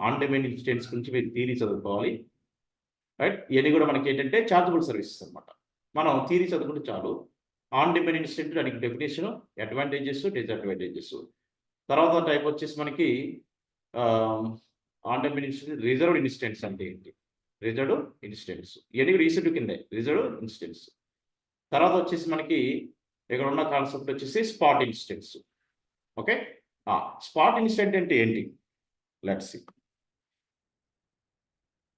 on demand instance గురించి మీరు థియరీ చదువుకోవాలి, రైట్. ఇవన్నీ కూడా మనకి ఏంటంటే చార్జబుల్ సర్వీసెస్ అనమాట. మనం థియరీ చదువుకుంటే చాలు. ఆన్ డిమాండ్ ఇన్స్టెంట్ దానికి డెఫినేషన్, అడ్వాంటేజెస్, డిసడ్వాంటేజెస్. తర్వాత టైప్ వచ్చేసి మనకి on demand instance, reserved instance అంటే ఏంటి, రిజర్వ్డ్ ఇన్స్టెన్స్ ఇవన్నీ రీసెంట్ కిందే రిజర్వ్డ్ ఇన్స్టెన్స్. తర్వాత వచ్చేసి మనకి ఇక్కడ ఉన్న కాన్సెప్ట్ వచ్చేసి spot instance. Okay, spot instant అంటే ఏంటి, లెట్స్ సీ.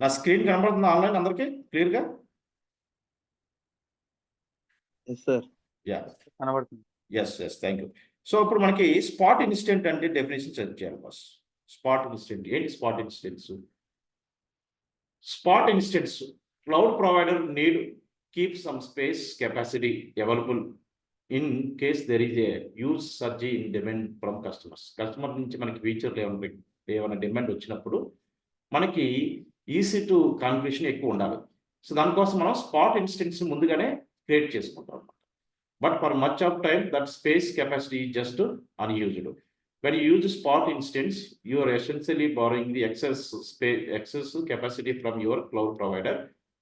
నా స్క్రీన్ కనబడుతుంది ఆన్లైన్ అందరికీ క్లియర్గా? కనబడుతుంది. Yes, thank you. సో ఇప్పుడు మనకి స్పాట్ ఇన్స్టెంట్ అంటే డెఫినేషన్ సెర్చ్ చేయాలి ఫస్ట్. స్పాట్ ఇన్స్టెంట్ ఏంటి? Spot instance, spot instance cloud provider need keep some space capacity available in case there is a use surge in demand from customers. Customer నుంచి మనకి ఫీచర్లు ఏమైనా demand వచ్చినప్పుడు మనకి EC2 configuration ఎక్కువ ఉండాలి. సో దానికోసం మనం స్పాట్ ఇన్స్టెన్స్ ముందుగానే క్రియేట్ చేసుకుంటాం. But for much of time that space capacity is just unused. When you use spot instance, you are essentially borrowing the excess capacity from your cloud provider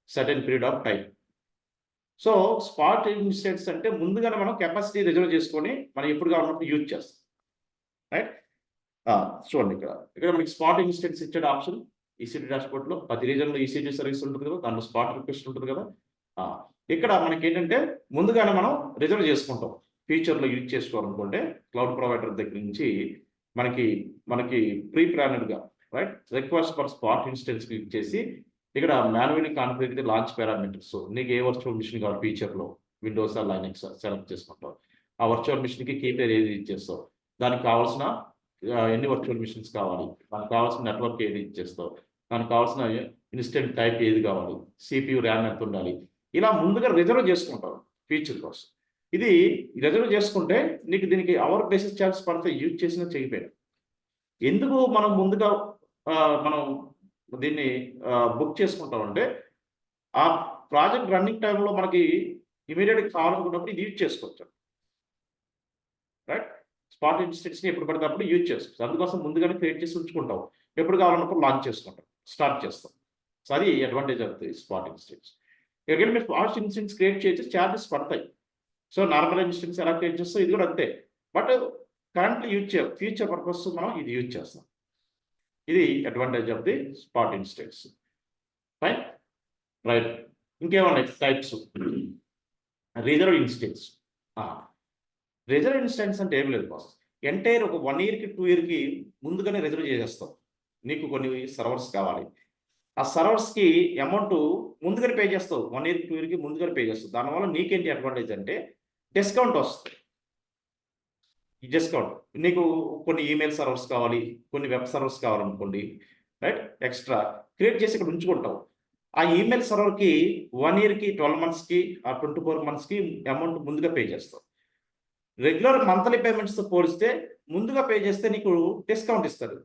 certain period of time. So spot instance అంటే ముందుగానే మనం capacity reserve చేసుకొని మనం ఎప్పుడు కావాలన్నప్పుడు use చేస్తాం, right. చూడండి ఇక్కడ మనకి స్పాట్ ఇన్స్టెన్స్ ఇచ్చాడు ఆప్షన్ ఈసీటీ డాష్బోర్డ్ లో 10 రీజన్లో ఈసీటీ సర్వీస్ ఉంటుంది కదా, దాంట్లో స్పాట్ రిక్వెస్ట్ ఉంటుంది కదా. ఇక్కడ మనకి ఏంటంటే ముందుగానే మనం రిజర్వ్ చేసుకుంటాం. ఫ్యూచర్లో యూజ్ చేసుకోవాలనుకుంటే క్లౌడ్ ప్రొవైడర్ దగ్గర నుంచి మనకి ప్రీ ప్లానెడ్గా right request for spot instance click చేసి ఇక్కడ మాన్యువల్లీ కాన్ఫిగర్ లాంచ్ పారామీటర్స్ నీకు ఏ వర్చువల్ మిషన్ కావాలి ఫ్యూచర్లో విండోస్ లైనక్స్ సెలెక్ట్ చేసుకుంటావు. ఆ వర్చువల్ మిషన్కి కీ పేరు ఏది ఇచ్చేస్తావు, దానికి కావాల్సిన ఎన్ని వర్చువల్ మిషన్స్ కావాలి, దానికి కావాల్సిన నెట్వర్క్ ఏది ఇచ్చేస్తావు, దానికి కావాల్సిన ఇన్స్టెంట్ టైప్ ఏది కావాలి, సిపియు ర్యామ్ ఎంత ఉండాలి, ఇలా ముందుగా రిజర్వ్ చేసుకుంటావు ఫ్యూచర్ కోసం. ఇది రిజర్వ్ చేసుకుంటే నీకు దీనికి అవర్ బేసిస్ ఛార్జెస్ పడితే యూజ్ చేసినా చేయకపోయినా. ఎందుకు మనం ముందుగా మనం దీన్ని బుక్ చేసుకుంటామంటే ఆ ప్రాజెక్ట్ రన్నింగ్ టైంలో మనకి ఇమీడియట్గా కావాలనుకున్నప్పుడు ఇది యూజ్ చేసుకోవచ్చు రైట్. స్పాట్ ఇన్స్టెన్స్ని ఎప్పుడు పడితే అప్పుడు యూజ్ చేసుకోవచ్చు. అందుకోసం ముందుగానే క్రియేట్ చేసి ఉంచుకుంటాం, ఎప్పుడు కావాలన్నప్పుడు లాంచ్ చేసుకుంటాం, స్టార్ట్ చేస్తాం. సో అది అడ్వాంటేజ్ అవుతుంది స్పాట్ ఇన్స్టెన్స్. ఇక్కడ మీరు స్పాట్ ఇన్స్టెన్స్ క్రియేట్ చేసి ఛార్జెస్ పడతాయి. సో నార్మల్ ఇన్స్టెన్స్ ఎలా క్రియేట్ చేస్తాం ఇది కూడా అంతే, బట్ కరెంట్లీ యూజ్ చేయాలి, ఫ్యూచర్ పర్పస్ మనం ఇది యూజ్ చేస్తాం. ఇది advantage of the spot instance. Fine right. ఇంకేమన్నా types reserve instance. Reserve instance అంటే ఏం లేదు బాస్, ఎంటైర్ ఒక 1 yearకి 2 yearకి ముందుగానే రిజర్వ్ చేసేస్తాం. నీకు కొన్ని సర్వర్స్ కావాలి, ఆ సర్వర్స్కి అమౌంట్ ముందుగానే పే చేస్తావు, 1 yearకి 2 yearకి ముందుగానే పే చేస్తావు. దానివల్ల నీకేంటి అడ్వాంటేజ్ అంటే డిస్కౌంట్ వస్తుంది. ఈ డిస్కౌంట్ నీకు కొన్ని ఈమెయిల్ సర్వర్స్ కావాలి, కొన్ని వెబ్ సర్వర్స్ కావాలనుకోండి రైట్, ఎక్స్ట్రా క్రియేట్ చేసి ఇక్కడ ఉంచుకుంటావు. ఆ ఈమెయిల్ సర్వర్కి 1 yearకి 12 monthsకి ఆ 24 monthsకి అమౌంట్ ముందుగా పే చేస్తావు. రెగ్యులర్ మంత్లీ పేమెంట్స్తో పోలిస్తే ముందుగా పే చేస్తే నీకు డిస్కౌంట్ ఇస్తారు,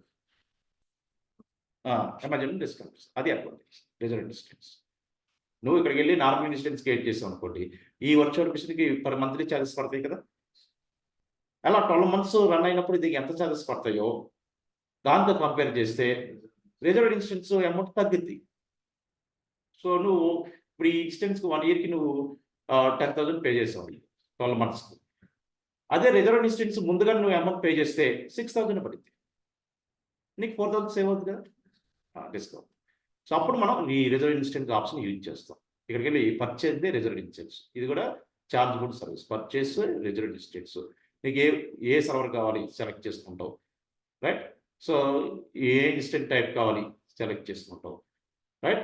అమెజాన్ డిస్కౌంట్. అది అడ్వాంటేజ్ రిజర్వ్ ఇన్స్టెన్స్. నువ్వు ఇక్కడికి వెళ్ళి నార్మల్ ఇన్స్టెన్స్ క్రియేట్ చేసావు అనుకోండి, ఈ వర్చువల్ మిషన్కి పర్ మంత్లీ ఛార్జెస్ పడతాయి కదా, అలా 12 months రన్ అయినప్పుడు దీనికి ఎంత ఛార్జెస్ పడతాయో దాంతో కంపేర్ చేస్తే రిజర్వ్ ఇన్స్టెన్స్ అమౌంట్ తగ్గుద్ది. సో నువ్వు ఇప్పుడు ఈ ఇన్స్టెన్స్కి 1 yearకి నువ్వు 10,000 పే చేసావు 12 monthsకి. అదే రిజర్వ్ ఇన్స్టెన్స్ ముందుగా నువ్వు అమౌంట్ పే చేస్తే 6,000 పడుద్ది, నీకు 4,000 సేవ్ అవుతుంది కదా డిస్కౌంట్. సో అప్పుడు మనం ఈ రిజర్వ్ ఇన్స్టెన్స్ ఆప్షన్ యూజ్ చేస్తాం. ఇక్కడికి వెళ్ళి పర్చేజ్ దే రిజర్వ్ ఇన్స్టెన్స్, ఇది కూడా chargeable service. Purchase reserve instance, నీకు ఏ సర్వర్ కావాలి సెలెక్ట్ చేసుకుంటావు రైట్. సో ఏ ఇన్స్టెంట్ టైప్ కావాలి సెలెక్ట్ చేసుకుంటావు రైట్.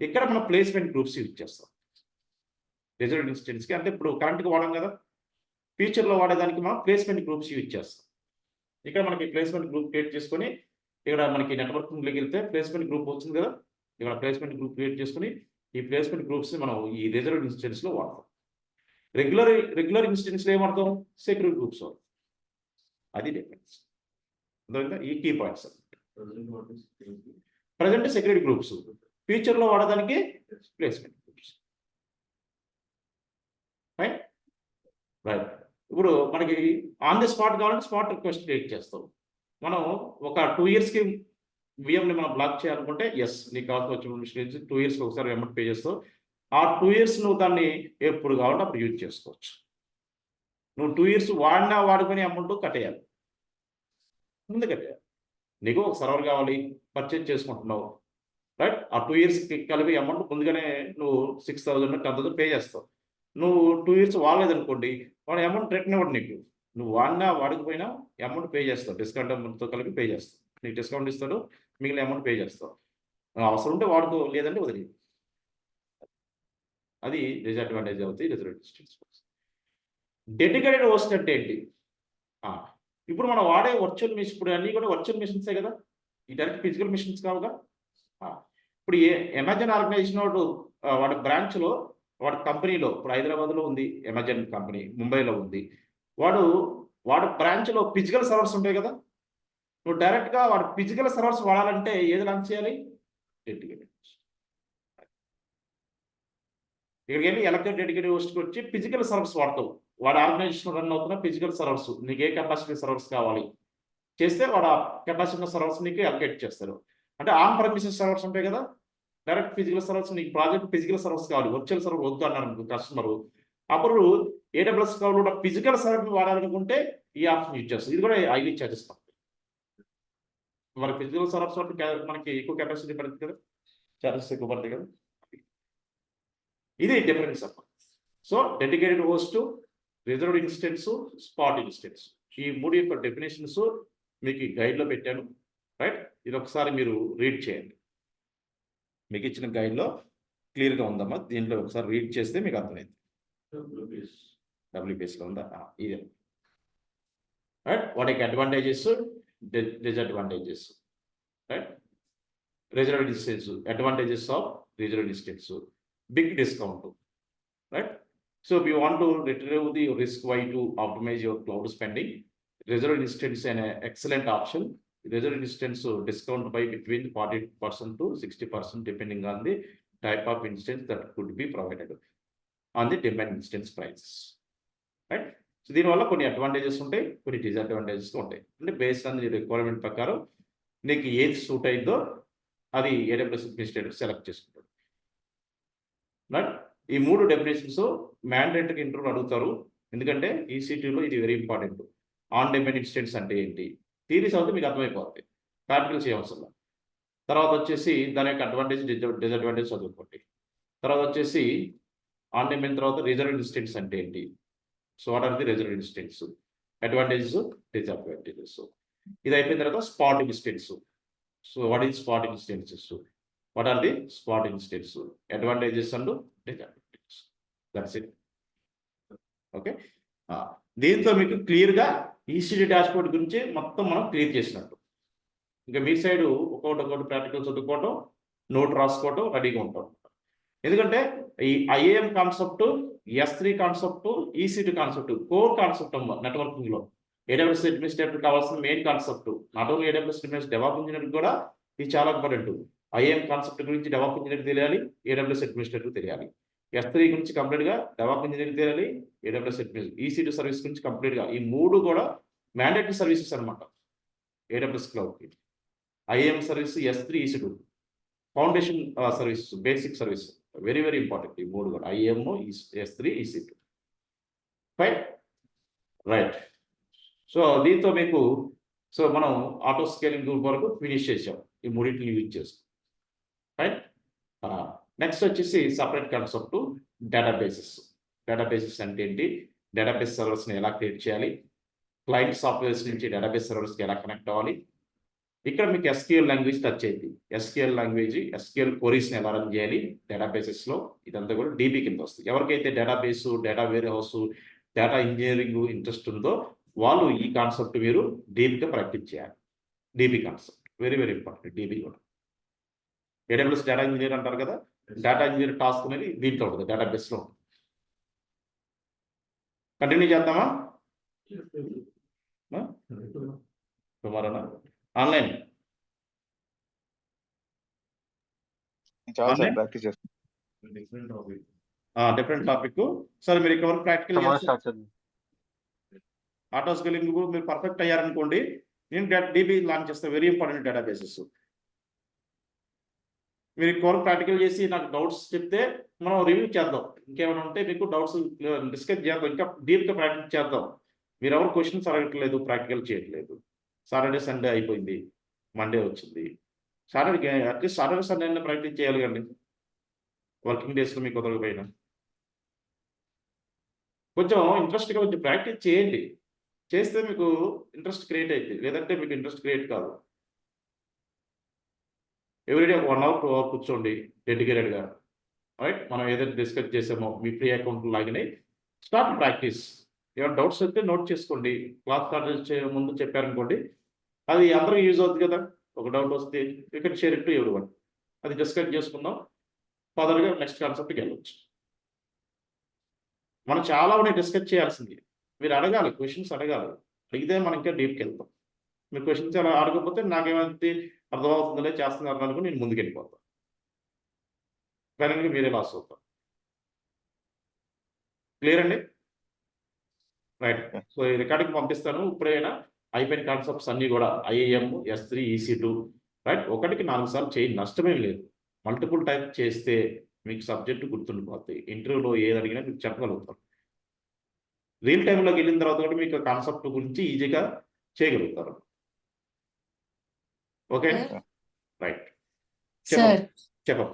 ఇక్కడ మనం ప్లేస్మెంట్ గ్రూప్స్ యూజ్ చేస్తాం రిజర్వ్ ఇన్స్టెన్స్కి. అంటే ఇప్పుడు కరెంట్గా వాడాం కదా, ఫ్యూచర్లో వాడేదానికి మనం ప్లేస్మెంట్ గ్రూప్స్ యూజ్ చేస్తాం. ఇక్కడ మనకి ప్లేస్మెంట్ గ్రూప్ క్రియేట్ చేసుకొని ఇక్కడ మనకి నెట్వర్కింగ్లోకి వెళ్తే ప్లేస్మెంట్ గ్రూప్ వచ్చింది కదా, ఇక్కడ ప్లేస్మెంట్ గ్రూప్ క్రియేట్ చేసుకుని ఈ ప్లేస్మెంట్ గ్రూప్స్ని మనం ఈ రిజర్వ్ ఇన్స్టెన్స్లో వాడతాం. రెగ్యులర్ ఇన్స్టెన్స్లో ఏం వాడతాం, సెక్యూరిటీ గ్రూప్స్ వాడతాం. అది డిఫరెన్స్. అర్థమైందా? ఈ key points. Present security groups, ఫ్యూచర్లో వాడడానికి ప్లేస్మెంట్ గ్రూప్స్. Right right. ఇప్పుడు మనకి ఆన్ ది స్పాట్ కావాలంటే స్పాట్ రిక్వెస్ట్ క్రియేట్ చేస్తాం. మనం ఒక 2 yearsకి విఎంని మనం బ్లాక్ చేయాలనుకుంటే ఎస్, నీకు కావాల్సిన 2 yearsకి ఒకసారి అమౌంట్ పే చేస్తావు. ఆ 2 years నువ్వు దాన్ని ఎప్పుడు కావాలంటే అప్పుడు యూజ్ చేసుకోవచ్చు. నువ్వు 2 years వాడుకునే అమౌంట్ కట్టేయాలి, ముందు కట్టేయాలి. నీకు ఒక సర్వర్ కావాలి, పర్చేజ్ చేసుకుంటున్నావు రైట్, ఆ 2 yearsకి కలిపి అమౌంట్ ముందుగానే నువ్వు 6,000 10,000 పే చేస్తావు. నువ్వు 2 years వాడలేదనుకోండి, వాడు అమౌంట్ రిటర్న్ ఇవ్వడు నీకు. నువ్వు వాడకపోయినా అమౌంట్ పే చేస్తావు, డిస్కౌంట్ అమౌంట్తో కలిపి పే చేస్తావు. నీకు డిస్కౌంట్ ఇస్తాడు, మిగిలిన అమౌంట్ పే చేస్తావు. అవసరం ఉంటే వాడుకో, లేదంటే వదిలి. అది డిసడ్వాంటేజ్ అవుతుంది రిజర్వ్ ఇన్స్టెన్స్. డెడికేటెడ్ హోస్ట్ అంటే ఏంటి? ఇప్పుడు మనం వాడే వర్చువల్ మిషన్, ఇప్పుడు అన్నీ కూడా వర్చువల్ మిషన్సే కదా, ఈ డైరెక్ట్ ఫిజికల్ మిషన్స్ కావుగా. ఇప్పుడు అమెజాన్ ఆర్గనైజేషన్ వాడి బ్రాంచ్లో వాడి కంపెనీలో, ఇప్పుడు హైదరాబాద్లో ఉంది అమెజాన్ కంపెనీ, ముంబైలో ఉంది, వాడు బ్రాంచ్లో ఫిజికల్ సర్వర్స్ ఉంటాయి కదా, నువ్వు డైరెక్ట్గా వాడు ఫిజికల్ సర్వర్స్ వాడాలంటే ఏది లాంచ్ చేయాలి? డెడికేటెడ్. ఇక్కడికి వెళ్ళి ఎలక్ట్రిక్ డెడికేటెడ్ హోస్ట్కి వచ్చి ఫిజికల్ సర్వర్స్ వాడతావు. వాడు ఆర్గనైజేషన్ రన్ అవుతున్న ఫిజికల్ సర్వర్స్, నీకు ఏ కెపాసిటీ సర్వర్స్ కావాలి చేస్తే వాడు ఆ కెపాసిటీ సర్వర్స్ నీకు అలొకేట్ చేస్తారు. అంటే ఆన్ ప్రెమిసెస్ సర్వర్స్ ఉంటాయి కదా, డైరెక్ట్ ఫిజికల్ సర్వర్స్, నీకు ప్రాజెక్ట్ ఫిజికల్ సర్వర్స్ కావాలి, వర్చువల్ సర్వర్ వద్దు అన్నారు కస్టమర్, అప్పుడు AWS క్లౌడ్ ఫిజికల్ సర్వర్ని వాడాలనుకుంటే ఈ ఆప్షన్ యూజ్ చేస్తుంది. ఇది కూడా హైలీ ఛార్జెస్ పడుతుంది. మరి ఫిజికల్ సర్వర్స్ మనకి ఎక్కువ కెపాసిటీ పడుతుంది కదా, చార్జెస్ ఎక్కువ పడతాయి కదా. ఇది డిఫరెన్స్ అన్నమాట. So dedicated host, reserved instance, spot instance, ఈ మూడు యొక్క డెఫినేషన్స్ మీకు ఈ గైడ్లో పెట్టాను. రైట్, ఇది ఒకసారి మీరు రీడ్ చేయండి. మీకు ఇచ్చిన గైడ్లో క్లియర్గా ఉందమ్మా, దీంట్లో ఒకసారి రీడ్ చేస్తే మీకు అర్థమైంది. WPS లో ఉందా? ఇదే. రైట్, వాటి యొక్క advantages, disadvantages. Right, reserved instance, advantages of reserved instance, big discount. Right, so if you want to retrieve the risk why to optimize your cloud spending, reserved instance an excellent option. Reserved instance discount by between 40% to 60% depending on the type of instance that could be provided on the demand instance prices. Right, so దీనివల్ల కొన్ని advantages ఉంటాయి, కొన్ని disadvantages ఉంటాయి. అంటే based on the requirement ప్రకారం నీకు ఏది suit అయిందో అది AWS అడ్మినిస్ట్రేటర్ సెలెక్ట్ చేసుకుంటాడు. రైట్, ఈ మూడు డెఫినేషన్స్ మ్యాండేటరీ ఇంటర్వ్యూలో అడుగుతారు. ఎందుకంటే EC2లో ఇది very important. On demand instance అంటే ఏంటి, థియరీస్ అవుతే మీకు అర్థమైపోతుంది, ప్రాక్టికల్స్ చేయవలసిన. తర్వాత వచ్చేసి దాని యొక్క అడ్వాంటేజ్, డిసడ్వాంటేజ్ చదువుకోండి. తర్వాత వచ్చేసి ఆన్ డిమాండ్ తర్వాత రిజర్వ్డ్ ఇన్స్టెన్స్ అంటే ఏంటి, so what are the reserved instance, advantages, disadvantages. ఇది అయిపోయిన తర్వాత spot instance. So what is spot instances, what are the spot instance, advantages and disadvantages. That's it. Okay, దీంతో మీకు క్లియర్గా EC2 డాష్బోర్డ్ గురించి మొత్తం మనం క్లియర్ చేసినట్టు. ఇంకా మీ సైడు ఒక్కొక్కటి ప్రాక్టికల్ చదువుకోవటం, నోట్ రాసుకోవటం, రెడీగా ఉంటాం. ఎందుకంటే ఈ IAM concept, S3 concept, EC2 concept core concept నెట్వర్కింగ్లో. AWS అడ్మినిస్ట్రేటర్ కావాల్సిన main concept. Not only AWS develop engineer కూడా ఇది చాలా ఇంపార్టెంట్. IAM కాన్సెప్ట్ గురించి డెవలప్ ఇంజనీర్ తెలియాలి, AWS అడ్మినిస్ట్రేటర్ తెలియాలి. S3 గురించి కంప్లీట్గా డెవలప్ ఇంజనీర్ తెలియాలి, AWS అడ్మినిస్ట్రేటర్. EC2 సర్వీస్ గురించి కంప్లీట్గా, ఈ మూడు కూడా మ్యాండేటరీ సర్వీసెస్ అనమాట AWS క్లౌడ్కి. IAM service, S3, EC2 foundation service, basic service, very very important. ఈ మూడు కూడా IAM, S3, EC2. Fine, right. So దీంతో మీకు సో మనం ఆటో స్కేలింగ్ వరకు ఫినిష్ చేసాం ఈ మూడింటిని యూజ్ చేస్తాం. రైట్, నెక్స్ట్ వచ్చేసి సపరేట్ కాన్సెప్ట్ డేటాబేసెస్. డేటాబేసెస్ అంటే ఏంటి, డేటాబేస్ సర్వర్స్ని ఎలా క్రియేట్ చేయాలి, క్లయింట్ సాఫ్ట్వేర్స్ నుంచి డేటాబేస్ సర్వర్స్కి ఎలా కనెక్ట్ అవ్వాలి. ఇక్కడ మీకు SQL లాంగ్వేజ్ టచ్ అయింది. SQL లాంగ్వేజ్, SQL క్వరీస్ని ఎలా రన్ చేయాలి డేటాబేసెస్లో, ఇదంతా కూడా DB కింద వస్తుంది. ఎవరికైతే database, data warehouse, data engineering interest ఉందో వాళ్ళు ఈ కాన్సెప్ట్ మీరు డీప్గా ప్రాక్టీస్ చేయాలి. DB concept very very important. DB కూడా AWS డేటా ఇంజనీర్ అంటారు కదా, డేటా ఇంజనీర్ టాస్క్ అనేది దీంట్లో ఉంటుంది, డేటాబేస్లో ఉంటుంది. కంటిన్యూ చేద్దామా టుమారోనా ఆన్లైన్? Different topic. సరే మీరు ఇక్కడ ప్రాక్టికల్ ఆటో స్కేలింగ్ మీరు పర్ఫెక్ట్ అయ్యారనుకోండి, నేను DB లాంచ్ చేస్తాను. Very important databases. మీరు కోర్ ప్రాక్టికల్ చేసి నాకు డౌట్స్ చెప్తే మనం రివ్యూ చేద్దాం. ఇంకేమైనా ఉంటే మీకు డౌట్స్ డిస్కస్ చేద్దాం, ఇంకా డీప్గా ప్రాక్టీస్ చేద్దాం. మీరు ఎవరు క్వశ్చన్స్ అడగట్లేదు, ప్రాక్టికల్ చేయట్లేదు. సాటర్డే సండే అయిపోయింది, మండే వచ్చింది. సాటర్డే అట్లీస్ట్ సాటర్డే సండే అయినా ప్రాక్టీస్ చేయాలి కండి, వర్కింగ్ డేస్లో మీకు కుదరకపోయినా. కొంచెం ఇంట్రెస్ట్గా కొంచెం ప్రాక్టీస్ చేయండి, చేస్తే మీకు ఇంట్రెస్ట్ క్రియేట్ అవుతుంది, లేదంటే మీకు ఇంట్రెస్ట్ క్రియేట్ కాదు. ఎవ్రీడే 1 hour 2 hours కూర్చోండి డెడికేటెడ్గా. రైట్, మనం ఏదైతే డిస్కస్ చేసామో మీ ఫ్రీ అకౌంట్ లాగిన్ అయ్యి స్టార్ట్ ప్రాక్టీస్. ఏమైనా డౌట్స్ వస్తే నోట్ చేసుకోండి. క్లాస్ స్టార్ట్ చేసే ముందు చెప్పారనుకోండి, అది అందరికీ యూజ్ అవుతుంది కదా. ఒక డౌట్ వస్తే you can share it to everyone. అది డిస్కస్ చేసుకుందాం, ఫర్దర్గా నెక్స్ట్ కాన్సెప్ట్కి వెళ్ళొచ్చు. మనం చాలా ఉన్నాయి డిస్కస్ చేయాల్సింది. మీరు అడగాలి, క్వశ్చన్స్ అడగాలి. అడిగితే మనం ఇంకా డీప్కి వెళ్తాం. మీరు క్వశ్చన్స్ అలా అడగకపోతే నాకేమైతే అర్థమవుతుందిలే చేస్తున్నారు అనుకుని నేను ముందుకు వెళ్ళిపోతాను, ఫైనల్గా మీరే లాస్ అవుతారు. క్లియర్ అండి? రైట్. సో ఈ రికార్డింగ్ పంపిస్తాను. ఇప్పుడైనా అయిపోయిన కాన్సెప్ట్స్ అన్నీ కూడా IAM, S3, EC2 రైట్, 1కి 4 సార్లు చేయండి, నష్టమేం లేదు. మల్టిపుల్ టైప్ చేస్తే మీకు సబ్జెక్టు గుర్తుండిపోతాయి. ఇంటర్వ్యూలో ఏది అడిగినా మీకు చెప్పగలుగుతారు. రియల్ టైంలోకి వెళ్ళిన తర్వాత కూడా మీకు కాన్సెప్ట్ గురించి ఈజీగా చేయగలుగుతారు. ఓకే సార్ రైట్ సార్ చెప్పు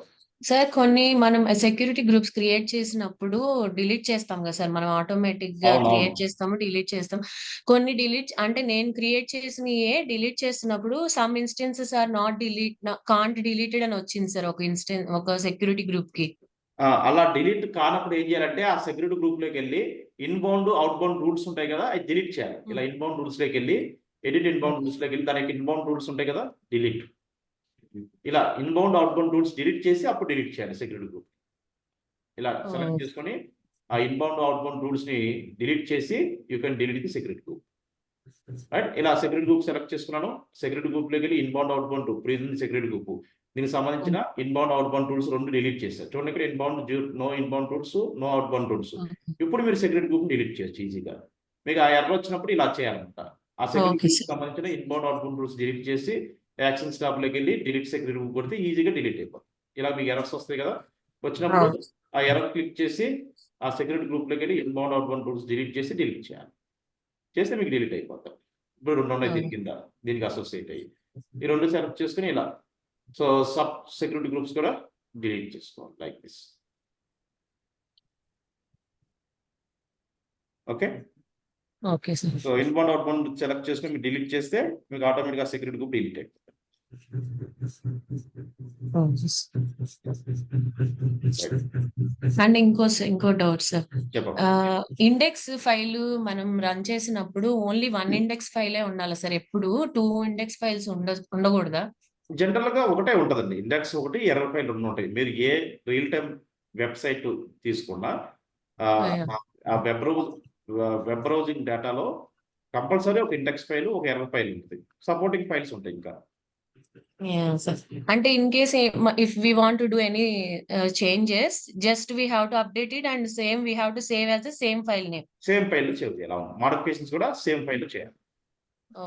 సార్ కొన్ని మనం సెక్యూరిటీ గ్రూప్స్ క్రియేట్ చేసినప్పుడు డిలీట్ చేస్తాం కదా సార్, మనం ఆటోమేటిక్ గా అవునవును. క్రియేట్ చేస్తాము, డిలీట్ చేస్తాం. కొన్ని డిలీట్ అంటే నేను క్రియేట్ చేసినయే డిలీట్ చేస్తున్నప్పుడు some instances are not delete can't deleted అని వచ్చింది సార్ ఒక సెక్యూరిటీ గ్రూప్ కి. అలా డిలీట్ కానప్పుడు ఏం చేయాలంటే ఆ సెక్యూరిటీ గ్రూప్ లోకి వెళ్ళి ఇన్బౌండ్ అవుట్బౌండ్ రూల్స్ ఉంటాయి కదా, అది డిలీట్ చేయాలి. ఇలా ఇన్బౌండ్ రూల్స్ లోకి వెళ్ళి ఎడిట్ ఇన్బౌండ్ రూల్స్ లోకి వెళ్ళి దానికి ఇన్బౌండ్ రూల్స్ ఉంటాయి కదా, డిలీట్. ఇలా ఇన్బౌండ్ అవుట్బౌండ్ రూల్స్ డిలీట్ చేసి అప్పుడు డిలీట్ చేయాలి సెక్యూరిటీ గ్రూప్. ఇలా సెలెక్ట్ చేసుకొని ఆ ఇన్బౌండ్ అవుట్బౌండ్ రూల్స్ ని డిలీట్ చేసి you can delete the security group. Right, ఇలా సెక్యూరిటీ గ్రూప్ సెలెక్ట్ చేసుకున్నాను. సెక్యూరిటీ గ్రూప్ లోకి వెళ్ళి inbound outbound previous security group దీనికి సంబంధించిన ఇన్బౌండ్ అవుట్బౌండ్ రూల్స్ రెండు డిలీట్ చేశారు. చూడండి ఇక్కడ inbound no inbound rules, no outbound rules. ఇప్పుడు మీరు సెక్యూరిటీ గ్రూప్ డిలీట్ చేయొచ్చు ఈజీగా. మీకు ఆ ఎర్రర్ వచ్చినప్పుడు ఇలా చేయాలన్నమాట. ఆ సెక్యూరిటీ Okay, గ్రూప్ సంబంధించిన ఇన్బౌండ్ అవుట్బౌండ్ రూల్స్ డిలీట్ చేసి యాక్షన్ స్టాప్ లోకి వెళ్ళి డిలీట్ సెక్యూరిటీ గ్రూప్ కొడితే ఈజీగా డిలీట్ అయిపోతుంది. ఇలా మీకు ఎర్రర్స్ వస్తాయి కదా, వచ్చినప్పుడు ఆ ఎర్రర్ క్లిక్ చేసి ఆ సెక్యూరిటీ గ్రూప్ లోకి వెళ్ళి ఇన్బౌండ్ అవుట్బౌండ్ రూల్స్ డిలీట్ చేసి డిలీట్ చేయాలి. చేస్తే మీకు డిలీట్ అయిపోతాయి. ఇప్పుడు రెండు ఉన్నాయి దీని కింద, దీనికి అసోసియేట్ అయ్యి ఈ రెండు సెలెక్ట్ చేసుకుని ఇలా సో సబ్ సెక్యూరిటీ గ్రూప్స్ కూడా డిలీట్ చేసుకోవాలి like this. Okay, okay sir. So inbound outbound select చేసుకుని మీరు డిలీట్ చేస్తే మీకు ఆటోమేటిక్గా సెక్యూరిటీ గ్రూప్ డిలీట్ అయిపోతుంది. అండ్ ఇంకో డౌట్ సార్, చెప్పండి. ఇండెక్స్ ఫైల్ మనం రన్ చేసినప్పుడు ఓన్లీ 1 ఇండెక్స్ ఫైలే ఉండాలి సార్, ఎప్పుడు 2 ఇండెక్స్ ఫైల్స్ ఉండకూడదా? జనరల్ గా ఒకటే ఉంటుందండి, ఇండెక్స్ ఒకటి, ఎర్రర్ ఫైల్ రెండు ఉంటాయి. మీరు ఏ రియల్ టైమ్ వెబ్సైట్ తీసుకున్నా ఆ వెబ్ బ్రౌజింగ్ డేటాలో కంపల్సరీ ఒక ఇండెక్స్ ఫైల్, ఒక ఎర్రర్ ఫైల్ ఉంటుంది. సపోర్టింగ్ ఫైల్స్ ఉంటాయి ఇంకా. అంటే in case if we want to do any changes just we have to update it and same we have to save as the same file name. Same file చేయాలి, ఎలా modifications కూడా same file చేయాలి.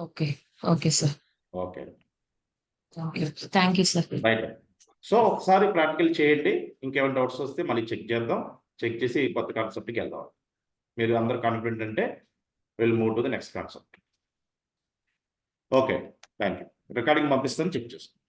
Okay okay sir, okay thank you sir. Right. So ఒకసారి practical చేయండి, ఇంకేమైనా doubts వస్తే మళ్ళీ check చేద్దాం. చెక్ చేసి కొత్త కాన్సెప్ట్కి వెళ్దాం. మీరు అందరు కాన్ఫిడెంట్ అంటే will move to the next concept. Okay, thank you. Recording పంపిస్తాను, చెక్ చేసుకోండి.